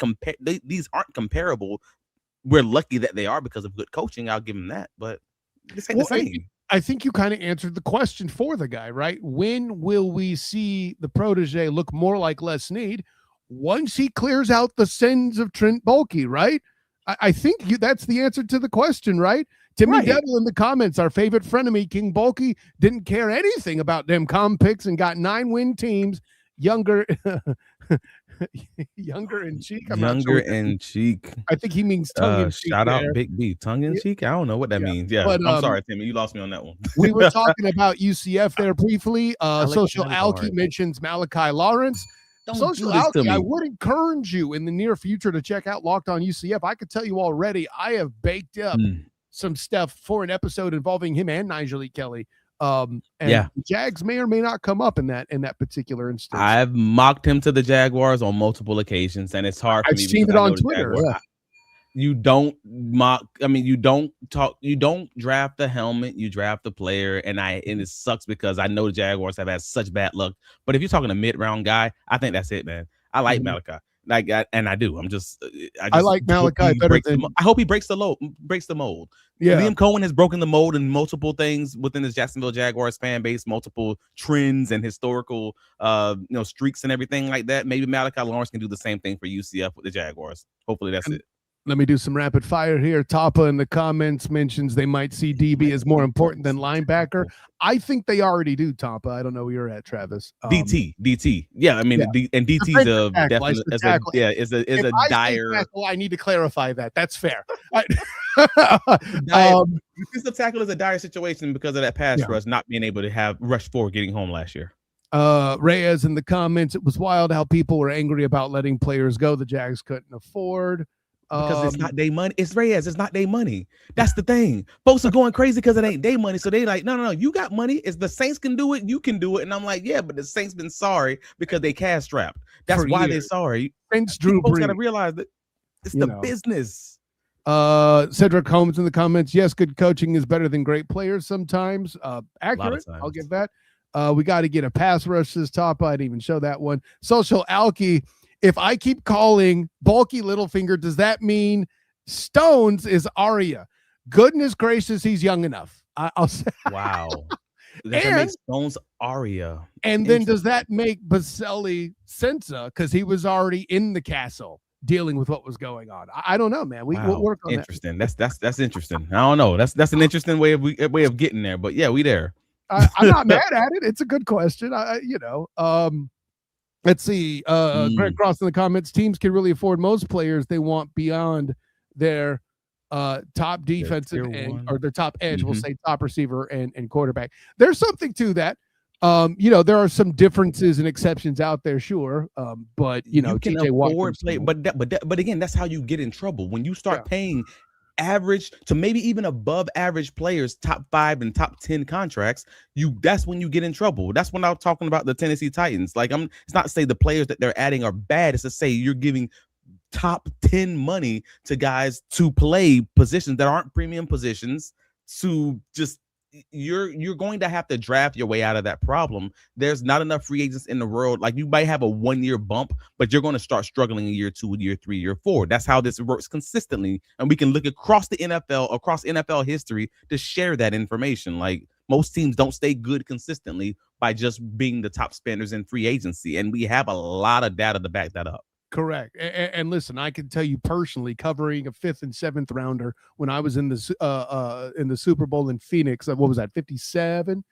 these aren't comparable. We're lucky that they are because of good coaching. I'll give them that, but this ain't the same. I think you kind of answered the question for the guy, right? When will we see the protege look more like Les Snead? Once he clears out the sins of Trent Baalke, right? I think that's the answer to the question, right? Timmy Devil in the comments, our favorite frenemy, King Baalke, didn't care anything about them comp picks and got 9-win teams, younger in cheek. In cheek. I think he means tongue in cheek. Shout out Big B, tongue in cheek. I don't know what that means. Yeah, but, I'm sorry, Timmy, you lost me on that one. We were talking about UCF there briefly. Social Alki mentions Malachi Lawrence. Social Alki, I would encourage you in the near future to check out Locked On UCF. I could tell you already, I have baked up some stuff for an episode involving him and Nigel E. Kelly. Jags may or may not come up in that particular instance. I've mocked him to the Jaguars on multiple occasions, and it's hard for me. I've seen it on Twitter. You don't mock. I mean, you don't draft the helmet. You draft the player, and it sucks because I know the Jaguars have had such bad luck. But if you're talking a mid-round guy, I think that's it, man. I like Malachi. Like, I do. I like Malachi better than. I hope he breaks the mold. Yeah. Liam Cohen has broken the mold in multiple things within his Jacksonville Jaguars fan base, multiple trends and historical, streaks and everything like that. Maybe Malachi Lawrence can do the same thing for UCF with the Jaguars. Hopefully that's it. Let me do some rapid fire here. Tapa in the comments mentions they might see DB as more important than linebacker. I think they already do, Tapa. I don't know where you're at, Travis. DT. Yeah, I mean, yeah. And DT is a definite is a dire. Tackle, I need to clarify that. That's fair. Defensive tackle is a dire situation because of that pass rush not being able to have rush 4 getting home last year. Reyes in the comments, it was wild how people were angry about letting players go the Jags couldn't afford. Because it's not their money. It's Reyes. It's not their money. That's the thing. Folks are going crazy because it ain't their money. So they like, no. You got money. If the Saints can do it, you can do it. And I'm like, yeah, but the Saints been sorry because they cash strapped. That's For why years. they're sorry. Saints Drew Folks Brees. got to realize that it's the business. Cedric Holmes in the comments. Yes, good coaching is better than great players sometimes. Accurate. I'll give that. We got to get a pass rush this top. I didn't even show that one. Social Alky. If I keep calling bulky Littlefinger, does that mean Stones is Aria? Goodness gracious, he's young enough. I'll say. Wow. That makes Stones Aria. And then does that make Baselli Sensa? Because he was already in the castle dealing with what was going on. I don't know, man. We'll work on interesting. That's interesting. I don't know. That's an interesting way of getting there. But yeah, we there. I'm not mad at it. It's a good question. Let's see. Greg Cross in the comments. Teams can really afford most players they want beyond their top defensive end or their top edge. We'll say top receiver and quarterback. There's something to that. There are some differences and exceptions out there, sure. But you can afford play. But again, that's how you get in trouble when you start paying average to maybe even above average players top 5 and top 10 contracts. That's when you get in trouble. That's when I'm talking about the Tennessee Titans. Like it's not to say the players that they're adding are bad. It's to say you're giving top 10 money to guys to play positions that aren't premium positions. To just you're going to have to draft your way out of that problem. There's not enough free agents in the world. Like you might have a 1-year bump, but you're going to start struggling in year 2, year 3, year 4. That's how this works consistently. And we can look across the NFL, across NFL history to share that information. Like most teams don't stay good consistently by just being the top spenders in free agency. And we have a lot of data to back that up. Correct. And listen, I can tell you personally, covering a 5th and 7th rounder when I was in the Super Bowl in Phoenix. What was that? 57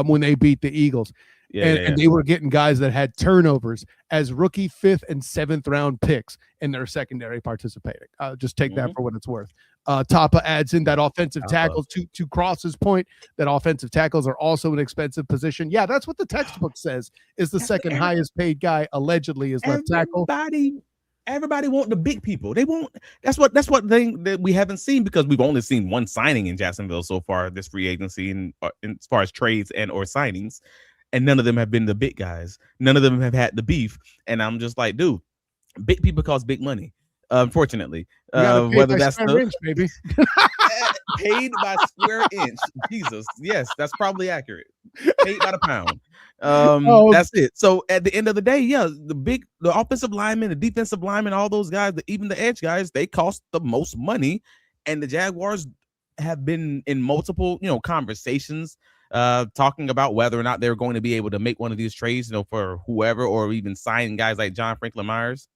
when they beat the Eagles. And they were getting guys that had turnovers as rookie 5th and 7th round picks in their secondary participating. Just take that for what it's worth. Tapa adds in that offensive tackles to Cross's point, that offensive tackles are also an expensive position. Yeah, that's what the textbook says is the second highest paid guy allegedly is left tackle. Everybody want the big people. They won't. That's what thing that we haven't seen because we've only seen one signing in Jacksonville so far this free agency and as far as trades and or signings. And none of them have been the big guys. None of them have had the beef. And I'm just like, dude, big people cost big money. Unfortunately, whether that's inch, maybe paid by square inch. Jesus, yes, that's probably accurate. Paid by the pound. That's it. So at the end of the day, the offensive linemen, the defensive linemen, all those guys, even the edge guys, they cost the most money. And the Jaguars have been in multiple, conversations. Talking about whether or not they're going to be able to make one of these trades, for whoever, or even sign guys like John Franklin Myers.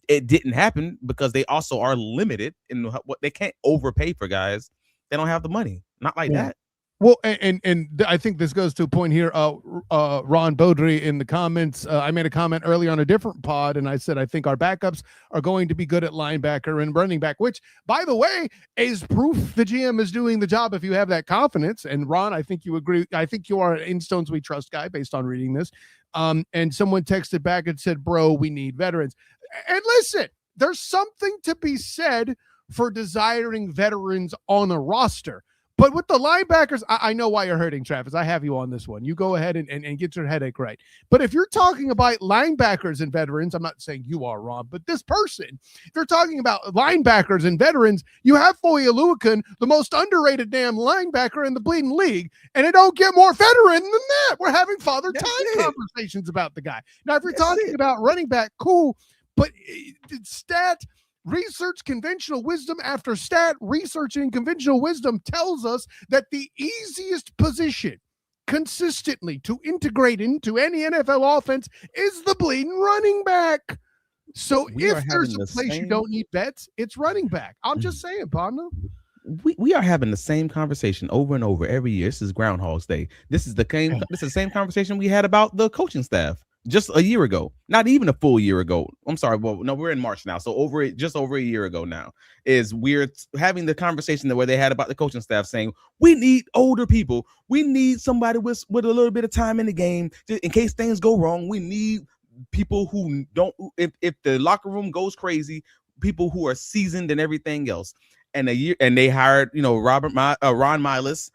It didn't happen because they also are limited in what they can't overpay for guys. They don't have the money. Not like that. Well, and I think this goes to a point here. Ron Beaudry in the comments. I made a comment earlier on a different pod, and I said I think our backups are going to be good at linebacker and running back, which, by the way, is proof the GM is doing the job if you have that confidence. And Ron, I think you agree. I think you are an in Stones We Trust guy based on reading this. And someone texted back and said, "Bro, we need veterans." And listen, there's something to be said for desiring veterans on a roster. But with the linebackers, I know why you're hurting, Travis. I have you on this one. You go ahead and get your headache right. But if you're talking about linebackers and veterans, I'm not saying you are, Rob, but this person, if you're talking about linebackers and veterans, you have Foye Oluokun, the most underrated damn linebacker in the bleeding league, and it don't get more veteran than that. We're having father time conversations about the guy. Now, if you're talking about running back, cool. but stat research, conventional wisdom after stat research and conventional wisdom tells us that the easiest position consistently to integrate into any NFL offense is the bleeding running back. So if there's a place you don't need vets, it's running back. I'm just saying, partner. We are having the same conversation over and over every year. This is Groundhog's Day. This is the same conversation we had about the coaching staff just a year ago. Not even a full year ago. I'm sorry. Well, no, we're in March now. So just over a year ago now is we're having the conversation where they had about the coaching staff saying, we need older people. We need somebody with a little bit of time in the game in case things go wrong. We need people who don't, if the locker room goes crazy, people who are seasoned and everything else. And they hired, Ron Miles,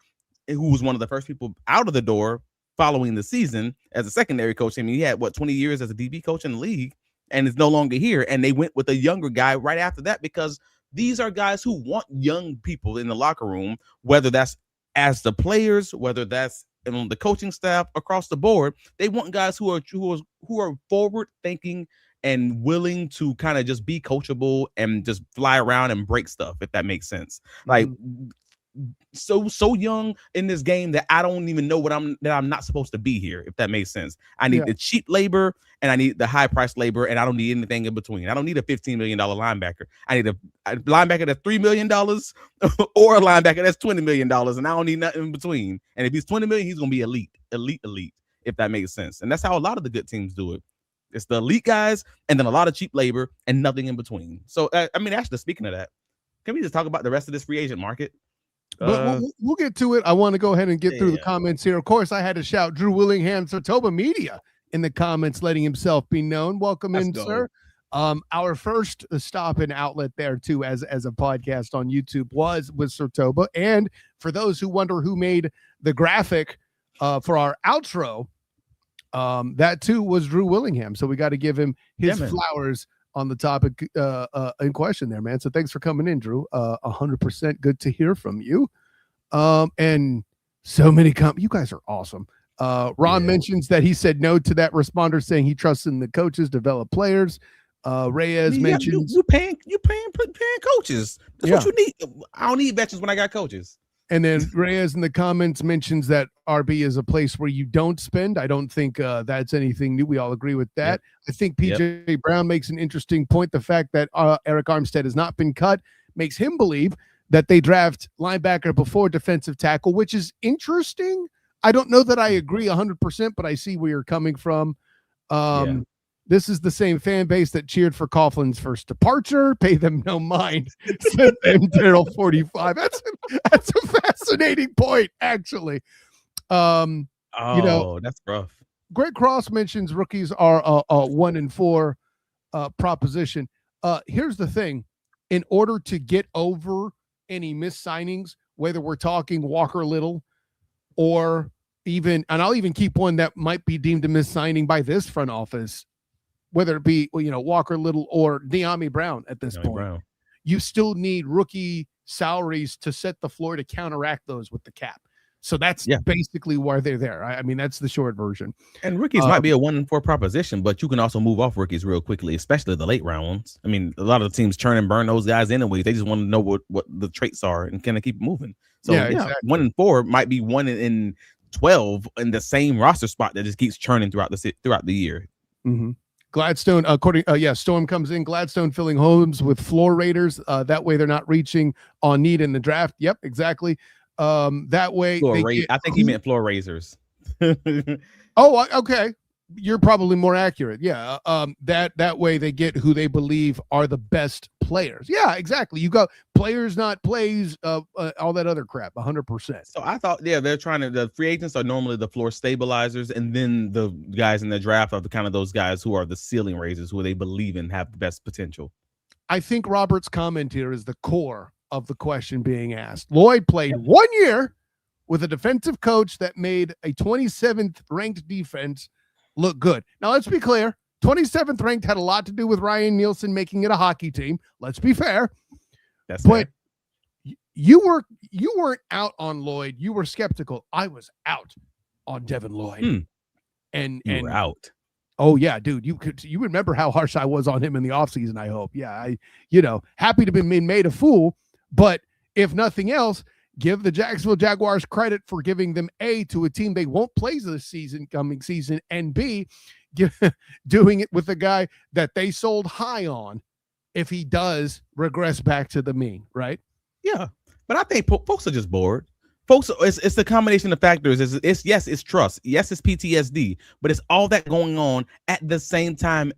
who was one of the first people out of the door following the season as a secondary coach. I mean, he had 20 years as a DB coach in the league and is no longer here. And they went with a younger guy right after that because these are guys who want young people in the locker room, whether that's as the players, whether that's on the coaching staff across the board. They want guys who are forward thinking and willing to kind of just be coachable and just fly around and break stuff, if that makes sense. Like so young in this game that I don't even know that I'm not supposed to be here, if that makes sense. I need the cheap labor and I need the high price labor, and I don't need anything in between. I don't need a $15 million linebacker. I need a linebacker that's $3 million or a linebacker that's $20 million, and I don't need nothing in between. And if he's $20 million, he's gonna be elite, if that makes sense. And that's how a lot of the good teams do it. It's the elite guys and then a lot of cheap labor and nothing in between. So, actually, speaking of that, can we just talk about the rest of this free agent market? But we'll get to it. I want to go ahead and get through the comments here. Of course, I had to shout Drew Willingham, Sotoba Media in the comments, letting himself be known. Welcome in, sir. Our first stop and outlet there, too, as a podcast on YouTube was with Sotoba. And for those who wonder who made the graphic for our outro, that too was Drew Willingham. So we got to give him his flowers on the topic in question there, man. So thanks for coming in, Drew. 100% good to hear from you. And so many you guys are awesome. Ron mentions that he said no to that responder, saying he trusts in the coaches, develop players. Reyes mentions you paying coaches. That's what you need. I don't need veterans when I got coaches. And then Reyes in the comments mentions that RB is a place where you don't spend. I don't think that's anything new. We all agree with that. Yep. I think PJ Brown makes an interesting point. The fact that Eric Armstead has not been cut makes him believe that they draft linebacker before defensive tackle, which is interesting. I don't know that I agree 100%, but I see where you're coming from. This is the same fan base that cheered for Coughlin's first departure. Pay them no mind. Send them Daryl 45. That's a fascinating point, actually. That's rough. Greg Cross mentions rookies are a 1-4 proposition. Here's the thing: in order to get over any missed signings, whether we're talking Walker Little or even, and I'll even keep one that might be deemed a missed signing by this front office, whether it be, Walker Little or De'Ami Brown at this point, you still need rookie salaries to set the floor to counteract those with the cap. So that's basically why they're there. I mean, that's the short version. And rookies might be a 1-4 proposition, but you can also move off rookies real quickly, especially the late round ones. I mean, a lot of the teams churn and burn those guys anyway. They just want to know what the traits are and kind of keep moving. So exactly. 1-4 might be 1 in 12 in the same roster spot that just keeps churning throughout the year. Mm-hmm. Gladstone, Storm comes in. Gladstone filling homes with floor raiders. That way they're not reaching on need in the draft. Yep, exactly. That way, I think he meant floor raisers. Okay. You're probably more accurate. Yeah. That way they get who they believe are the best players. Yeah, exactly. You got players, not plays, all that other crap, 100%. So I thought, they're trying to, the free agents are normally the floor stabilizers, and then the guys in the draft are the kind of those guys who are the ceiling raisers, who they believe in have the best potential. I think Robert's comment here is the core of the question being asked. Lloyd played 1 year with a defensive coach that made a 27th ranked defense look good. Now, let's be clear. 27th ranked had a lot to do with Ryan Nielsen making it a hockey team. Let's be fair. But you weren't out on Lloyd. You were skeptical. I was out on Devin Lloyd. And you were out. Oh yeah, dude. You remember how harsh I was on him in the offseason, I hope. Yeah, happy to be made a fool, but if nothing else, give the Jacksonville Jaguars credit for giving them A, to a team they won't play this coming season, and B, doing it with a guy that they sold high on if he does regress back to the mean, right? Yeah, but I think folks are just bored. Folks, it's the combination of factors. It's trust. Yes, it's PTSD, but it's all that going on at the same time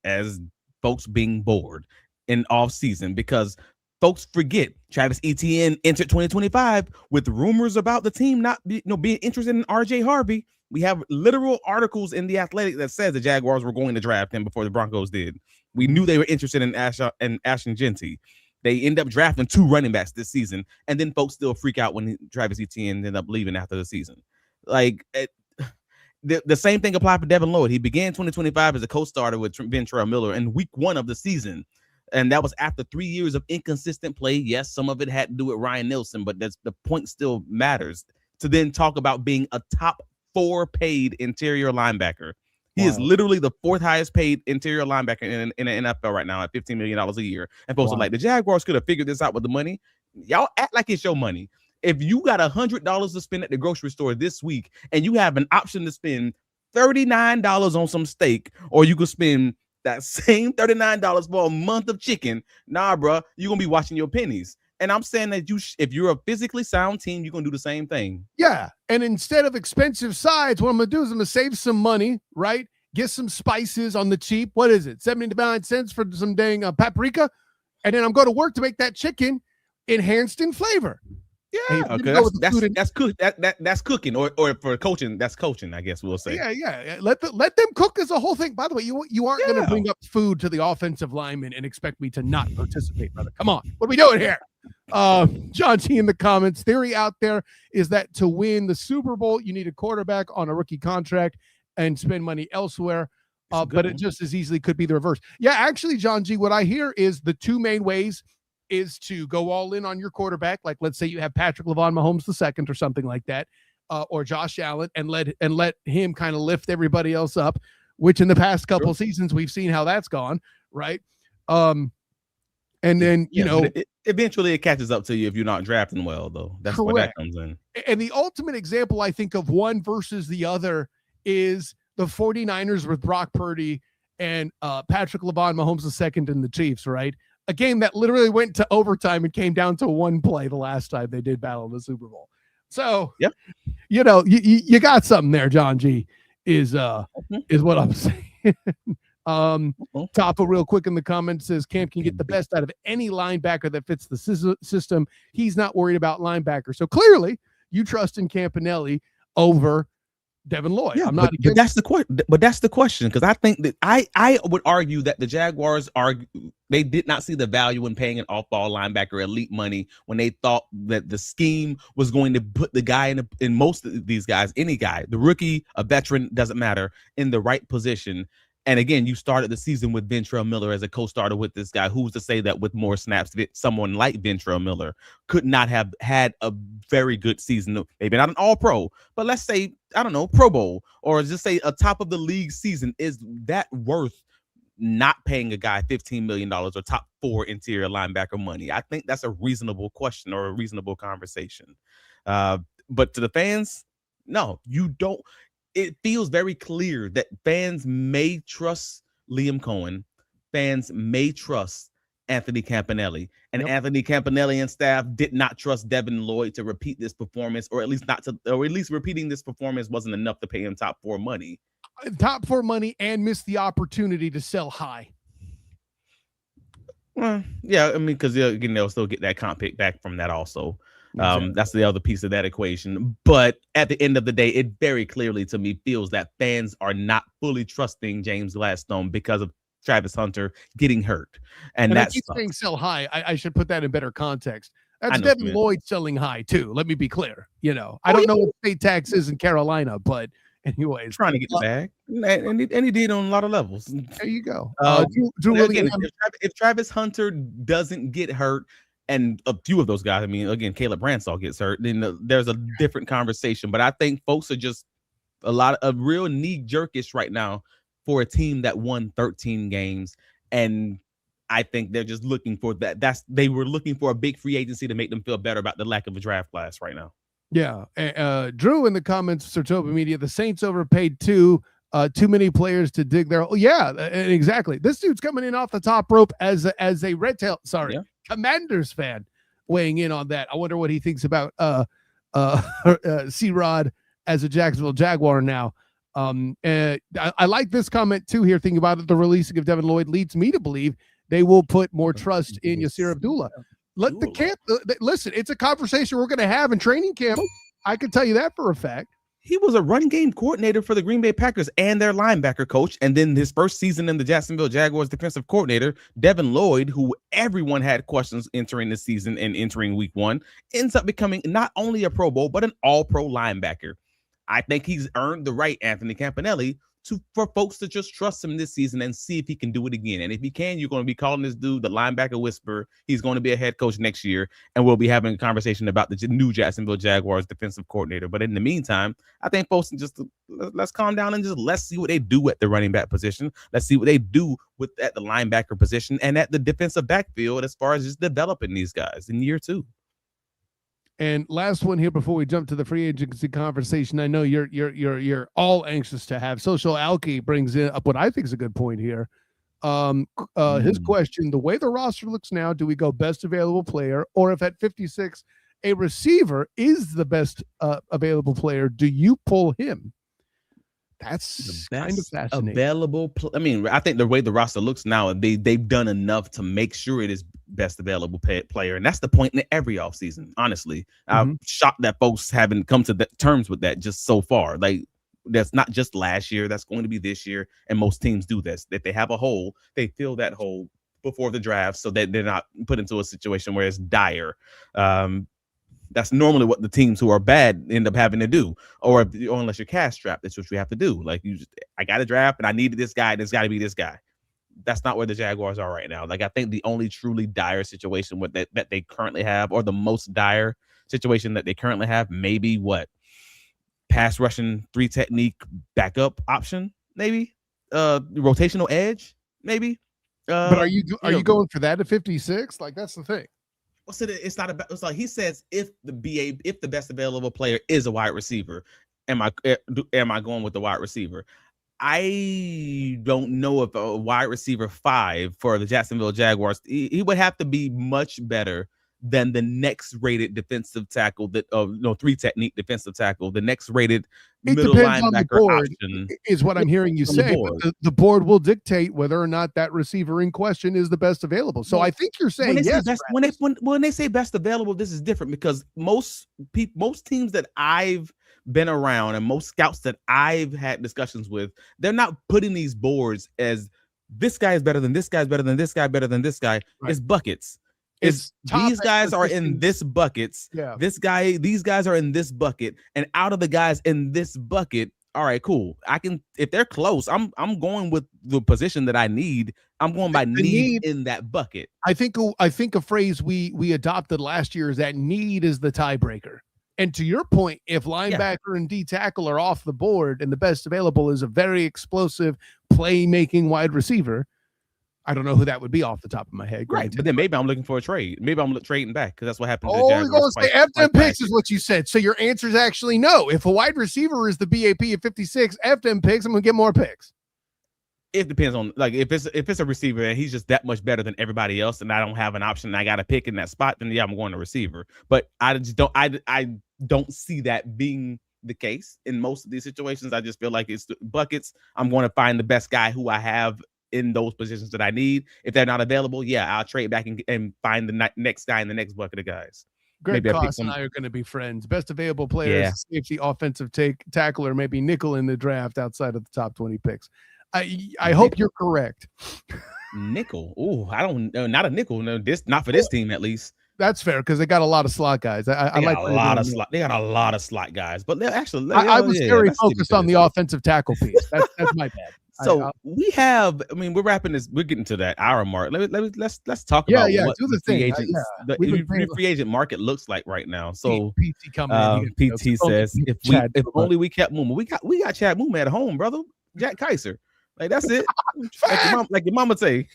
as folks being bored in off season, because folks forget Travis Etienne entered 2025 with rumors about the team not being interested in RJ Harvey. We have literal articles in The Athletic that says the Jaguars were going to draft him before the Broncos did. We knew they were interested in Ashton Genty. They end up drafting 2 running backs this season, and then folks still freak out when Travis Etienne ended up leaving after the season. Like, the same thing applied for Devin Lloyd. He began 2025 as a co-starter with Ventrell Miller in week 1 of the season, and that was after 3 years of inconsistent play. Yes, some of it had to do with Ryan Nielsen, but the point still matters. To then talk about being a top 4 paid interior linebacker. He is literally the 4th highest paid interior linebacker in the NFL right now at $15 million a year. And folks are like, the Jaguars could have figured this out with the money. Y'all act like it's your money. If you got $100 to spend at the grocery store this week and you have an option to spend $39 on some steak, or you could spend that same $39 for a month of chicken, nah, bro, you're going to be watching your pennies. And I'm saying that if you're a physically sound team, you're going to do the same thing. Yeah. And instead of expensive sides, what I'm going to do is I'm going to save some money, right? Get some spices on the cheap. What is it? 79 cents for some dang paprika. And then I'm going to work to make that chicken enhanced in flavor. Yeah, okay. That's cooking, or for coaching, that's coaching, I guess we'll say. Yeah. Let them cook as a whole thing. By the way, you aren't going to bring up food to the offensive lineman and expect me to not participate, brother. Come on, what are we doing here? John T in the comments. Theory out there is that to win the Super Bowl, you need a quarterback on a rookie contract and spend money elsewhere. But it just as easily could be the reverse. Yeah, actually, John G, what I hear is the 2 main ways is to go all in on your quarterback. Like, let's say you have Patrick LaVon Mahomes II or something like that, or Josh Allen, and let him kind of lift everybody else up, which in the past couple seasons, we've seen how that's gone. Right. And then, eventually it catches up to you if you're not drafting well, though. That's where that comes in. And the ultimate example, I think, of one versus the other is the 49ers with Brock Purdy and Patrick LaVon Mahomes II and the Chiefs, right? A game that literally went to overtime and came down to 1 play the last time they did battle in the Super Bowl. So, you got something there, John G, is what I'm saying. Topper real quick in the comments says Camp can get the best out of any linebacker that fits the system. He's not worried about linebackers. So clearly you trust in Campanile over Devin Lloyd. Yeah, but that's the question, because I think that I would argue that the Jaguars they did not see the value in paying an off-ball linebacker elite money when they thought that the scheme was going to put the guy in most of these guys, any guy, the rookie, a veteran, doesn't matter, in the right position. And again, you started the season with Ventrell Miller as a co-starter with this guy. Who's to say that with more snaps, someone like Ventrell Miller could not have had a very good season? Maybe not an all-pro, but let's say, I don't know, Pro Bowl, or just say a top of the league season. Is that worth not paying a guy $15 million or top 4 interior linebacker money? I think that's a reasonable question or a reasonable conversation. But to the fans, no, you don't. It feels very clear that fans may trust Liam Cohen. Fans may trust Anthony Campanile, and Anthony Campanile and staff did not trust Devin Lloyd to repeat this performance, or at least repeating this performance wasn't enough to pay him top 4 money. Top 4 money and miss the opportunity to sell high. Yeah, I mean, because they'll still get that comp pick back from that also. Exactly. That's the other piece of that equation. But at the end of the day, it very clearly to me feels that fans are not fully trusting James Gladstone because of Travis Hunter getting hurt. And that's saying sell high. I should put that in better context. That's Devin Lloyd selling high too. Let me be clear. I don't know what state tax is in Carolina, but anyways, trying to get the bag, and he did on a lot of levels. There you go. If Travis Hunter doesn't get hurt, and a few of those guys, I mean, again, Caleb Bransall gets hurt, then there's a different conversation. But I think folks are just a real knee-jerkish right now for a team that won 13 games. And I think they're just looking for that. They were looking for a big free agency to make them feel better about the lack of a draft class right now. Yeah. Drew in the comments, Sartoba Media, the Saints overpaid too many players to dig their. Oh, yeah, exactly. This dude's coming in off the top rope as a Red Tail, Commanders fan, weighing in on that. I wonder what he thinks about C-Rod as a Jacksonville Jaguar now. I like this comment too here, thinking about it. The releasing of Devin Lloyd leads me to believe they will put more trust in Yasir Abdullah. Let the camp listen. It's a conversation we're going to have in training camp. I can tell you that for a fact. He was a run game coordinator for the Green Bay Packers and their linebacker coach. And then his first season in the Jacksonville Jaguars defensive coordinator, Devin Lloyd, who everyone had questions entering the season and entering week 1, ends up becoming not only a Pro Bowl, but an all-pro linebacker. I think he's earned the right, Anthony Campanile, for folks to just trust him this season and see if he can do it again. And if he can, you're going to be calling this dude the linebacker whisperer. He's going to be a head coach next year, and we'll be having a conversation about the new Jacksonville Jaguars defensive coordinator. But in the meantime, I think folks just let's calm down and just let's see what they do at the running back position. Let's see what they do at the linebacker position and at the defensive backfield as far as just developing these guys in year 2. And last one here before we jump to the free agency conversation. I know you're all anxious to have. Social Alki brings up what I think is a good point here. His question: the way the roster looks now, do we go best available player, or if at 56 a receiver is the best available player, do you pull him? That's kind of fascinating. Available. I mean, I think the way the roster looks now, they've done enough to make sure it is best available player, and that's the point in every offseason. Honestly, I'm shocked that folks haven't come to terms with that just so far. Like, that's not just last year; that's going to be this year, and most teams do this. If they have a hole, they fill that hole before the draft, so that they're not put into a situation where it's dire. That's normally what the teams who are bad end up having to do, or unless you're cash strapped, that's what you have to do. Like, I got a draft and I needed this guy, and it's got to be this guy. That's not where the Jaguars are right now. Like, I think the only truly dire situation with that they currently have, or the most dire situation that they currently have, maybe pass rushing 3 technique backup option, maybe rotational edge, maybe. But are you going for that at 56? Like, that's the thing. So it's not about. It's like he says, if the best available player is a wide receiver, am I going with the wide receiver? I don't know if a wide receiver 5 for the Jacksonville Jaguars, he would have to be much better than the next rated defensive tackle 3 technique defensive tackle, the next rated middle linebacker option is what I'm hearing you say. But the board will dictate whether or not that receiver in question is the best available. So I think you're saying when they say best available, this is different because most teams that I've been around and most scouts that I've had discussions with, they're not putting these boards as this guy is better than this guy is better than this guy better than this guy. Right. It's buckets. These guys are in this buckets. Yeah. These guys are in this bucket, and out of the guys in this bucket, all right, cool. If they're close, I'm going with the position that I need. I'm going by need in that bucket. I think a phrase we adopted last year is that need is the tiebreaker. And to your point, if linebacker and D tackle are off the board and the best available is a very explosive playmaking wide receiver, I don't know who that would be off the top of my head. Right, but then maybe I'm looking for a trade. Maybe I'm trading back because that's what happened. Oh, you're going to say F-them picks is what you said. So your answer is actually no. If a wide receiver is the BAP at 56, F-them picks, I'm going to get more picks. It depends on, like, if it's a receiver and he's just that much better than everybody else, and I don't have an option and I got to pick in that spot, then I'm going to receiver. But I don't see that being the case in most of these situations. I just feel like it's buckets. I'm going to find the best guy who I have in those positions that I need. If they're not available, I'll trade back and find the next guy in the next bucket of guys. Greg Koss and I are going to be friends. Best available players, safety, offensive tackle, or maybe nickel in the draft outside of the top 20 picks. I hope you're correct. Nickel. Oh, I don't know. Not a nickel. No, not for this team at least. That's fair because they got a lot of slot guys. They got a lot of slot guys, but actually, I was very focused on the offensive tackle piece. That's my bad. So we're wrapping this. We're getting to that hour mark. Let's talk about what the free agent, the free agent market looks like right now. So PT coming in, PT says if only we kept Muma. We got Chad Muma at home, brother. Jack Kaiser. Like that's it. like your mama say.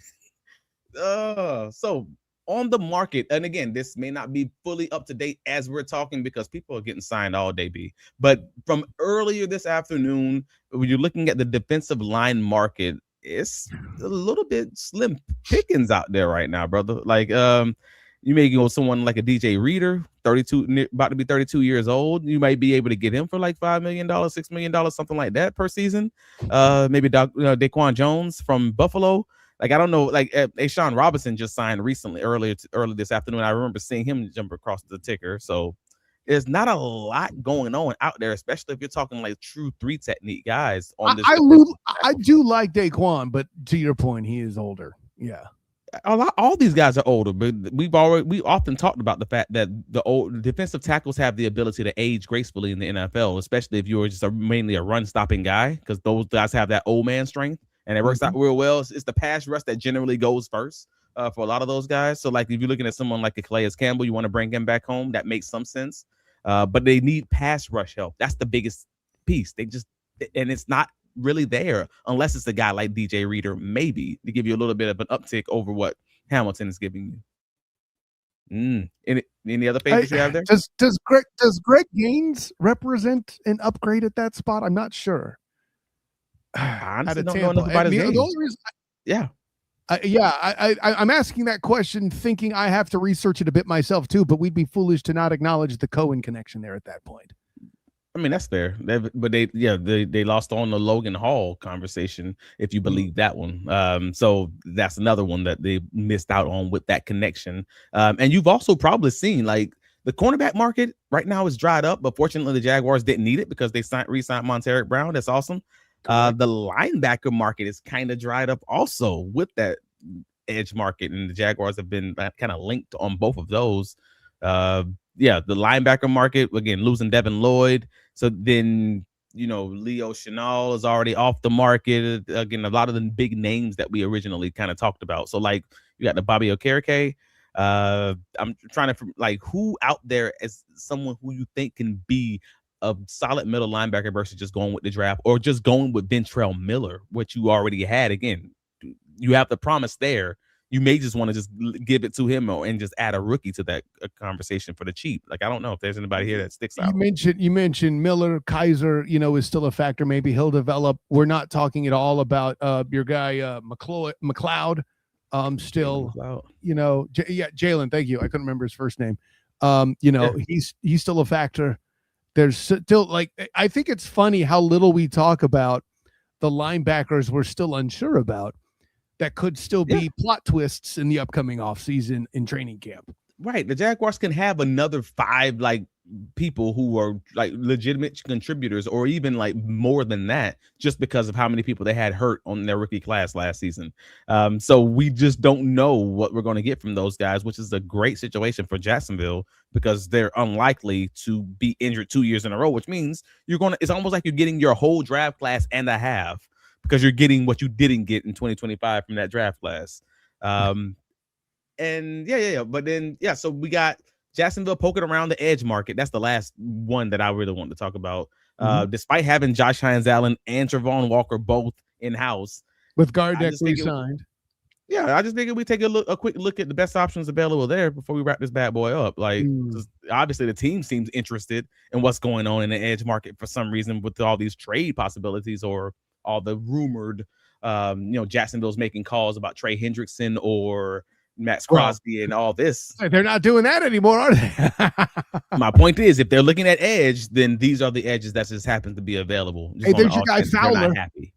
So on the market, and again, this may not be fully up to date as we're talking because people are getting signed all day, B. But from earlier this afternoon, when you're looking at the defensive line market, it's a little bit slim pickings out there right now, brother. Like, you may go someone like a DJ Reader, 32, about to be 32 years old. You might be able to get him for like $5 million, $6 million, something like that per season. Maybe Daquan Jones from Buffalo. Like, I don't know, like Ashawn Robinson just signed recently, early this afternoon. I remember seeing him jump across the ticker. So there's not a lot going on out there, especially if you're talking like true 3 technique guys on this. I do like Daquan, but to your point, he is older. Yeah. All these guys are older, but we often talked about the fact that the old defensive tackles have the ability to age gracefully in the NFL, especially if you're just mainly a run stopping guy, because those guys have that old man strength. And it works out real well. It's the pass rush that generally goes first for a lot of those guys. So, like, if you're looking at someone like a Calais Campbell, you want to bring him back home. That makes some sense. But they need pass rush help. That's the biggest piece. And it's not really there unless it's a guy like DJ Reader, maybe, to give you a little bit of an uptick over what Hamilton is giving you. Any other favorites you have there? Does Greg Gaines represent an upgrade at that spot? I'm not sure. I honestly don't know enough about his name. I'm asking that question thinking I have to research it a bit myself too, but we'd be foolish to not acknowledge the Cohen connection there at that point. I mean, that's fair. But they lost on the Logan Hall conversation, if you believe that one. So that's another one that they missed out on with that connection. And you've also probably seen, like, the cornerback market right now is dried up, but fortunately the Jaguars didn't need it because they re-signed Monteric Brown. That's awesome. The linebacker market is kind of dried up also with that edge market, and the Jaguars have been kind of linked on both of those. The linebacker market, again, losing Devin Lloyd. So then, Leo Chenal is already off the market. Again, a lot of the big names that we originally kind of talked about. So, like, you got the Bobby Okereke. I'm trying to, like, who out there as someone who you think can be a solid middle linebacker versus just going with the draft or just going with Ventrell Miller, which you already had. Again, you have the promise there. You may just want to just give it to him and just add a rookie to that conversation for the cheap. Like, I don't know if there's anybody here that sticks out. You mentioned Miller. Kaiser, is still a factor. Maybe he'll develop. We're not talking at all about your guy McLeod. Still, Jalen. Thank you. I couldn't remember his first name. He's still a factor. There's still, like, I think it's funny how little we talk about the linebackers we're still unsure about that could still be plot twists in the upcoming offseason in training camp. Right. The Jaguars can have another 5, like, people who are, like, legitimate contributors or even, like, more than that just because of how many people they had hurt on their rookie class last season. So we just don't know what we're going to get from those guys, which is a great situation for Jacksonville because they're unlikely to be injured 2 years in a row, which means it's almost like you're getting your whole draft class and a half because you're getting what you didn't get in 2025 from that draft class. But then, so we got Jacksonville poking around the edge market. That's the last one that I really want to talk about. Despite having Josh Hines-Allen and Travon Walker both in-house. With Gardeck re-signed. I just figured we take a quick look at the best options available there before we wrap this bad boy up. Like, obviously the team seems interested in what's going on in the edge market for some reason with all these trade possibilities or all the rumored, Jacksonville's making calls about Trey Hendrickson or Maxx Crosby and all this. They're not doing that anymore, are they? My point is, if they're looking at edge, then these are the edges that just happen to be available. Hey, there's your guy Fowler. Not happy.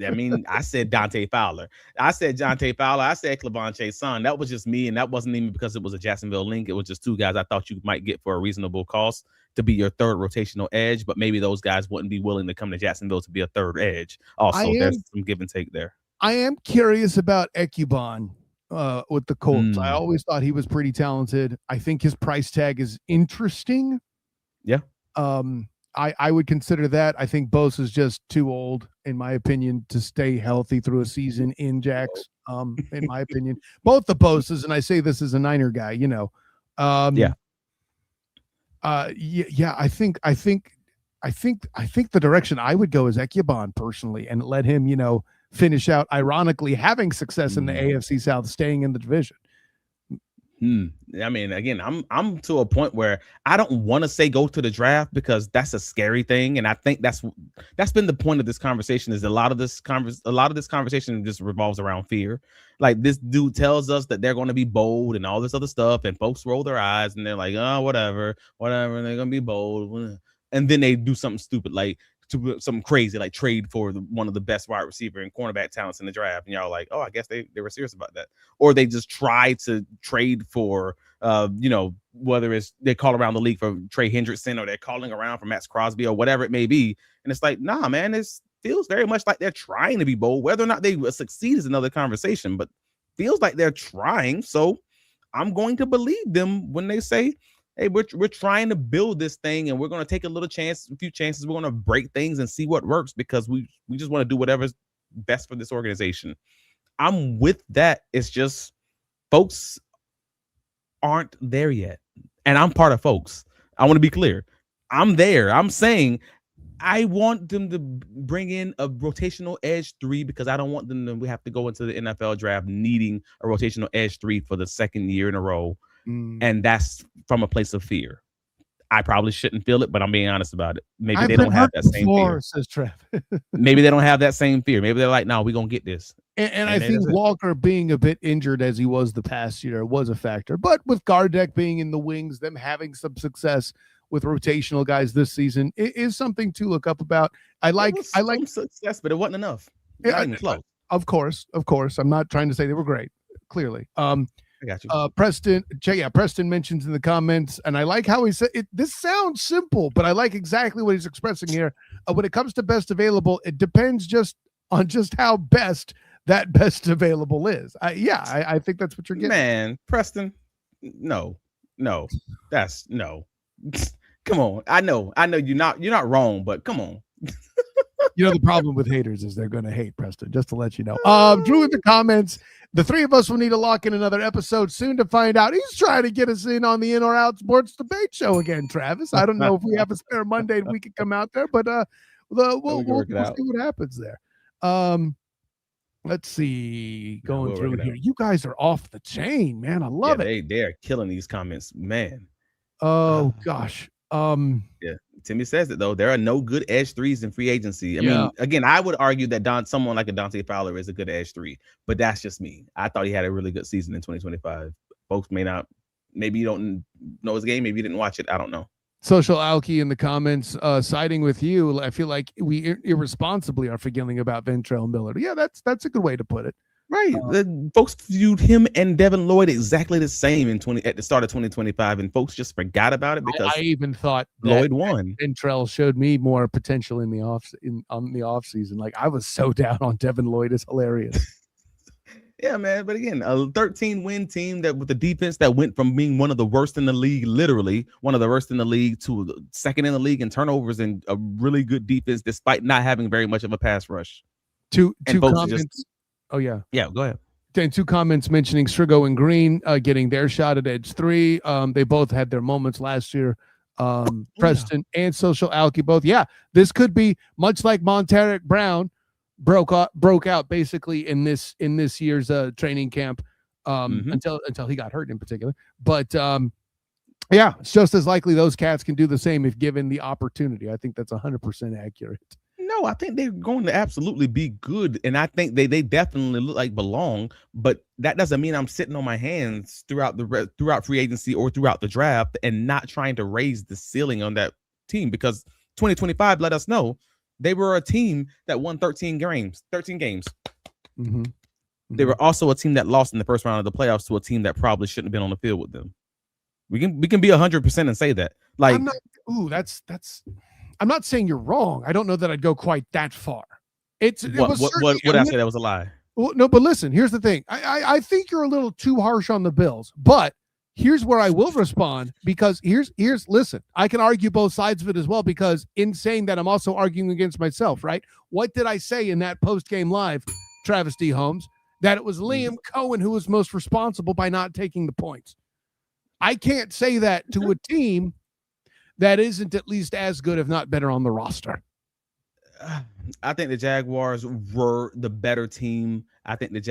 I mean, I said Dante Fowler. I said Dante Fowler. I said Clavonche Son. That was just me, and that wasn't even because it was a Jacksonville link. It was just 2 guys I thought you might get for a reasonable cost to be your third rotational edge, but maybe those guys wouldn't be willing to come to Jacksonville to be a third edge. Also, there's some give and take there. I am curious about Ekubon with the Colts. I always thought he was pretty talented. I think his price tag is interesting. Yeah. I would consider that. I think Bose is just too old, in my opinion, to stay healthy through a season in Jax. In my opinion, both the Boses, and I say this as a Niner guy, I think I think the direction I would go is Ekubon personally, and let him, finish out, ironically, having success in the AFC South, staying in the division. I mean, again, I'm to a point where I don't want to say go to the draft because that's a scary thing, and I think that's been the point of this conversation. Is a lot of this conversation just revolves around fear. Like, this dude tells us that they're going to be bold and all this other stuff, and folks roll their eyes and they're like, oh, whatever, and they're going to be bold, and then they do something stupid like something crazy like trade for one of the best wide receiver and cornerback talents in the draft, and y'all like, oh, I guess they were serious about that. Or they just try to trade for whether it's they call around the league for Trey Hendrickson, or they're calling around for Maxx Crosby, or whatever it may be, and it's like, nah, man, it feels very much like they're trying to be bold. Whether or not they succeed is another conversation, but feels like they're trying. So I'm going to believe them when they say, hey, we're trying to build this thing, and we're going to take a few chances. We're going to break things and see what works, because we just want to do whatever's best for this organization. I'm with that. It's just folks aren't there yet, and I'm part of folks. I want to be clear. I'm there. I'm saying I want them to bring in a rotational edge 3, because I don't want them to have to go into the NFL draft needing a rotational edge 3 for the second year in a row. And that's from a place of fear. I probably shouldn't feel it, but I'm being honest about it. Maybe they don't have that same fear. Says Trev. Maybe they don't have that same fear. Maybe they're like, no, we're going to get this. And I think Walker being a bit injured as he was the past year was a factor. But with Gardeck being in the wings, them having some success with rotational guys this season, it is something to look up about. I like some success, but it wasn't enough. Of course. I'm not trying to say they were great. Clearly. I got you. Preston mentions in the comments, and I like how he said it. This sounds simple, but I like exactly what he's expressing here. When it comes to best available, it depends on how best that best available is. I think that's what you're getting. Man, Preston, no, that's no. Come on, I know you're not wrong, but come on. The problem with haters is they're going to hate, Preston, just to let you know. Drew in the comments, the three of us will need to lock in another episode soon to find out. He's trying to get us in on the In or Out Sports Debate Show again, Travis. I don't know if we have a spare Monday and we can come out there, but we'll see what happens there. Let's see. Going through here. You guys are off the chain, man. I love it. They are killing these comments, man. Oh, gosh. Yeah. Timmy says it though. There are no good edge 3s in free agency. I mean, again, I would argue that someone like a Dante Fowler is a good edge 3, but that's just me. I thought he had a really good season in 2025. Folks maybe you don't know his game, maybe you didn't watch it. I don't know. Social Alki in the comments, siding with you. I feel like we irresponsibly are forgetting about Ventrell Miller. Yeah, that's a good way to put it. Right. Folks viewed him and Devin Lloyd exactly the same at the start of 2025, and folks just forgot about it because I even thought Lloyd won. Ventrell showed me more potential on the off season. Like, I was so down on Devin Lloyd. It's hilarious. Yeah, man. But again, a 13-win team that with the defense that went from being one of the worst in the league, literally one of the worst in the league, to second in the league in turnovers, and a really good defense despite not having very much of a pass rush. Two comments. Oh, yeah. Yeah, go ahead. And 2 comments mentioning Strigo and Green getting their shot at edge 3. They both had their moments last year. Preston and Social Alki both. Yeah, this could be much like Montaric Brown broke out basically in this year's training camp until he got hurt in particular. But yeah, it's just as likely those cats can do the same if given the opportunity. I think that's 100% accurate. No, I think they're going to absolutely be good, and I think they definitely look like belong. But that doesn't mean I'm sitting on my hands throughout free agency or throughout the draft and not trying to raise the ceiling on that team, because 2025 let us know they were a team that won 13 games. They were also a team that lost in the first round of the playoffs to a team that probably shouldn't have been on the field with them. We can be 100% and say that. Like, I'm not saying you're wrong. I don't know that I'd go quite that far. What I say that was a lie? Well, no, but listen, here's the thing. I think you're a little too harsh on the Bills, but here's where I will respond, because listen, I can argue both sides of it as well, because in saying that, I'm also arguing against myself, right? What did I say in that post-game live, Travis D. Holmes? That it was Liam Cohen who was most responsible by not taking the points. I can't say that to a team that isn't at least as good, if not better, on the roster? I think the Jaguars were the better team. I think the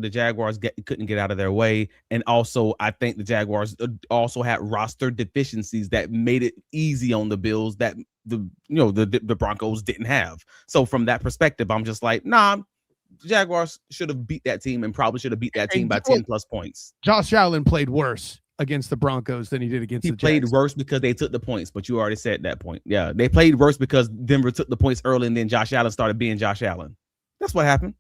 Jaguars couldn't get out of their way, and also I think the Jaguars also had roster deficiencies that made it easy on the Bills that the Broncos didn't have. So from that perspective, I'm just like, nah, Jaguars should have beat that team and probably should have beat that team by 10 plus points. Josh Allen played worse against the Broncos than he did against the Jags. He played worse because they took the points, but you already said that point. Yeah, they played worse because Denver took the points early, and then Josh Allen started being Josh Allen. That's what happened.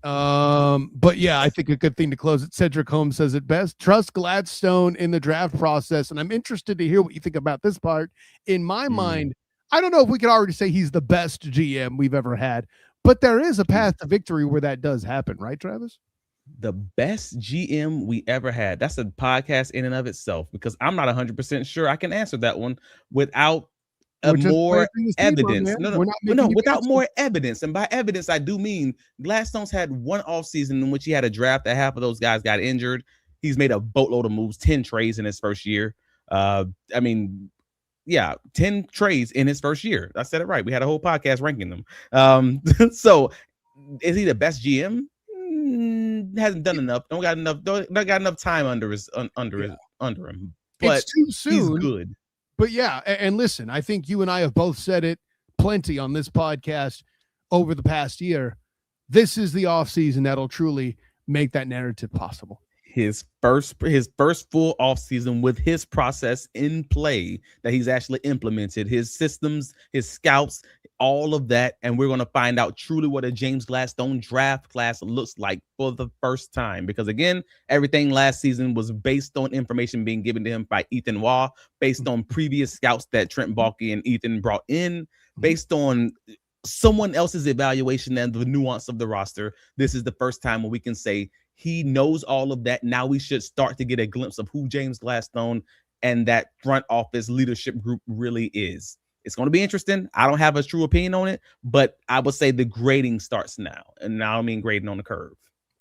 But yeah, I think a good thing to close it. Cedric Holmes says it best. Trust Gladstone in the draft process, and I'm interested to hear what you think about this part. In my mind, I don't know if we could already say he's the best GM we've ever had, but there is a path to victory where that does happen, right, Travis? The best GM we ever had. That's a podcast in and of itself, because I'm not 100% sure I can answer that one without more evidence. No, without more evidence. And by evidence, I do mean Gladstone's had one offseason in which he had a draft that half of those guys got injured. He's made a boatload of moves, 10 trades in his first year. 10 trades in his first year. I said it right. We had a whole podcast ranking them. So is he the best GM? Hasn't done enough. Don't got enough time under him. But it's too soon. He's good. But yeah, and listen, I think you and I have both said it plenty on this podcast over the past year. This is the offseason that'll truly make that narrative possible. His first full offseason with his process in play that he's actually implemented, his systems, his scouts, all of that. And we're going to find out truly what a James Gladstone draft class looks like for the first time. Because again, everything last season was based on information being given to him by Ethan Waugh, based on previous scouts that Trent Baalke and Ethan brought in, based on someone else's evaluation and the nuance of the roster. This is the first time when we can say he knows all of that. Now we should start to get a glimpse of who James Gladstone and that front office leadership group really is. It's going to be interesting. I don't have a true opinion on it, but I would say the grading starts now. And now I mean grading on the curve.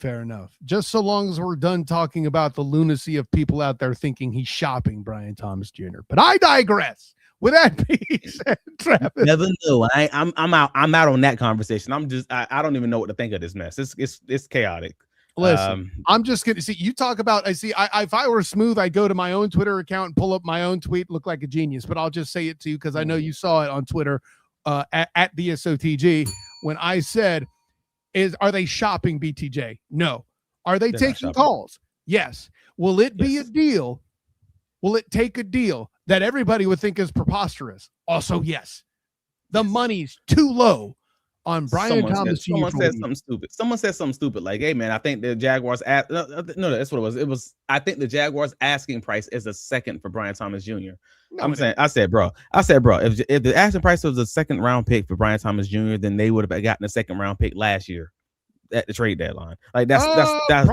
Fair enough. Just so long as we're done talking about the lunacy of people out there thinking he's shopping Brian Thomas Jr. But I digress. With that being said, Travis. Never know. I'm out on that conversation. I don't even know what to think of this mess. It's chaotic. Listen, I'm just going to see you talk about, if I were smooth, I'd go to my own Twitter account and pull up my own tweet, look like a genius, but I'll just say it to you because I know you saw it on Twitter at the SOTG when I said, are they shopping BTJ? No. Are they taking calls? Yes. Will it be a deal? Will it take a deal that everybody would think is preposterous? Also, yes. The money's too low on Brian Thomas Jr. Someone said something stupid. Someone said something stupid like, "Hey man, I think the Jaguars that's what it was. It was I think the Jaguars asking price is a second for Brian Thomas Jr." I said, bro, if the asking price was a second round pick for Brian Thomas Jr., then they would have gotten a second round pick last year at the trade deadline. Like that's an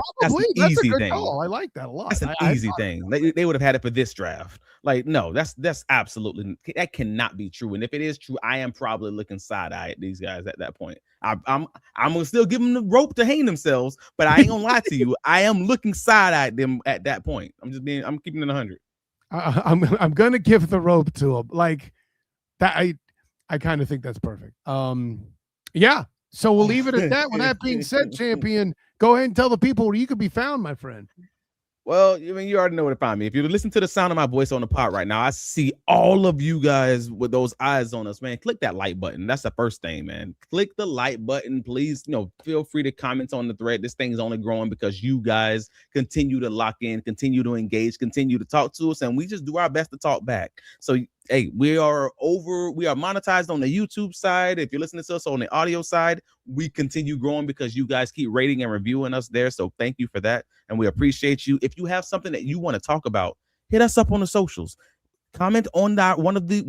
easy thing. Call. I like that a lot. That's an easy thing. They would have had it for this draft. Like, no, that's absolutely, that cannot be true. And if it is true, I am probably looking side-eye at these guys at that point. I'm gonna still give them the rope to hang themselves, but I ain't gonna lie to you. I am looking side-eye at them at that point. I'm keeping it 100. I'm gonna give the rope to them. Like that, I kind of think that's perfect. Yeah. So we'll leave it at that. With that being said, champion, go ahead and tell the people where you could be found, my friend. Well, I mean, you already know where to find me. If you listen to the sound of my voice on the pod right now, I see all of you guys with those eyes on us, man. Click that like button. That's the first thing, man. Click the like button, please. Feel free to comment on the thread. This thing is only growing because you guys continue to lock in, continue to engage, continue to talk to us, and we just do our best to talk back. So, hey, we are monetized on the YouTube side. If you're listening to us on the audio side, we continue growing because you guys keep rating and reviewing us there. So thank you for that. And we appreciate you. If you have something that you want to talk about, hit us up on the socials. Comment on that one of these,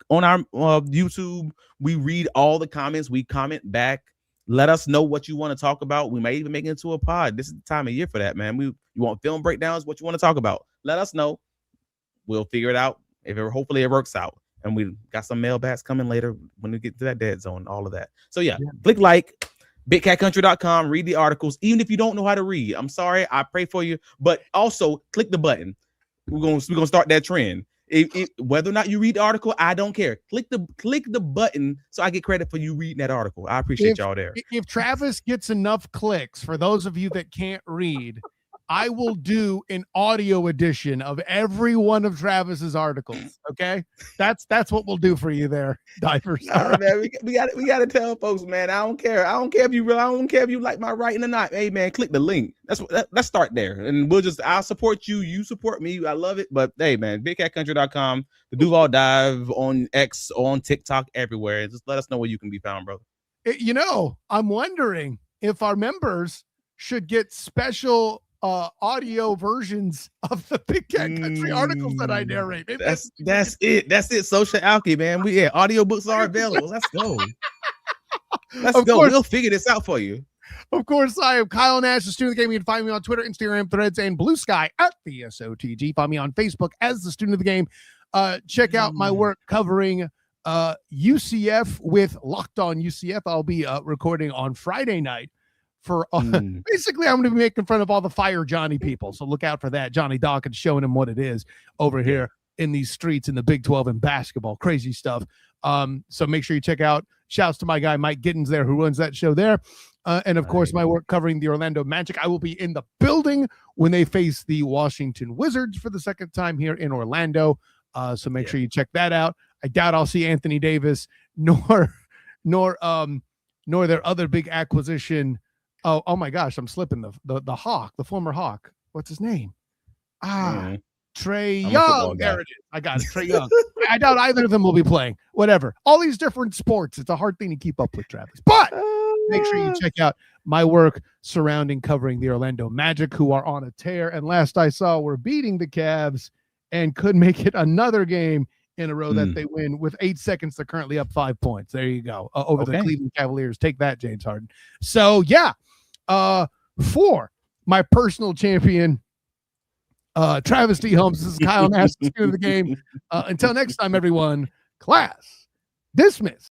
on our YouTube. We read all the comments. We comment back. Let us know what you want to talk about. We may even make it into a pod. This is the time of year for that, man. You want film breakdowns, what you want to talk about. Let us know. We'll figure it out. Hopefully it works out. And we got some mailbags coming later when we get to that dead zone, all of that. So yeah. Click like, bigcatcountry.com, read the articles. Even if you don't know how to read, I'm sorry, I pray for you. But also click the button. We're gonna start that trend. Whether or not you read the article, I don't care. Click the button so I get credit for you reading that article. I appreciate y'all there. If Travis gets enough clicks, for those of you that can't read, I will do an audio edition of every one of Travis's articles. Okay, that's what we'll do for you there, Divers. Right, man, we got to tell folks, man. I don't care if you like my writing or not. Hey, man, click the link. Let's start there, and I'll support you. You support me. I love it. But hey, man, BigCatCountry.com, the Duval Dive on X, on TikTok, everywhere. Just let us know where you can be found, brother. I'm wondering if our members should get special audio versions of the Big Cat Country articles that I narrate. Maybe that's it. Social alchemy, man. Audiobooks are available. Let's go. We'll figure this out for you. Of course, I am Kyle Nash, the student of the game. You can find me on Twitter, Instagram, Threads, and Blue Sky at the SOTG. Find me on Facebook as the student of the game. Check out my work covering UCF with Locked On UCF. I'll be recording on Friday night. Basically, I'm going to be making fun of all the Fire Johnny people. So look out for that. Johnny Dawkins showing him what it is over here in these streets in the Big 12 in basketball. Crazy stuff. So make sure you check out. Shouts to my guy, Mike Giddens there, who runs that show there. And of course, my work covering the Orlando Magic. I will be in the building when they face the Washington Wizards for the second time here in Orlando. So make sure you check that out. I doubt I'll see Anthony Davis nor their other big acquisition. Oh my gosh, I'm slipping the Hawk, the former Hawk. What's his name? Trae Young. There it is. I got it. Trae Young. I doubt either of them will be playing. Whatever. All these different sports. It's a hard thing to keep up with, Travis. But make sure you check out my work surrounding covering the Orlando Magic, who are on a tear. And last I saw, we're beating the Cavs and could make it another game in a row that they win with 8 seconds. They're currently up 5 points. There you go. Over the Cleveland Cavaliers. Take that, James Harden. So for my personal champion, Travis D. Holmes, this is Kyle Nash, the student of the game. Until next time, everyone, class dismissed.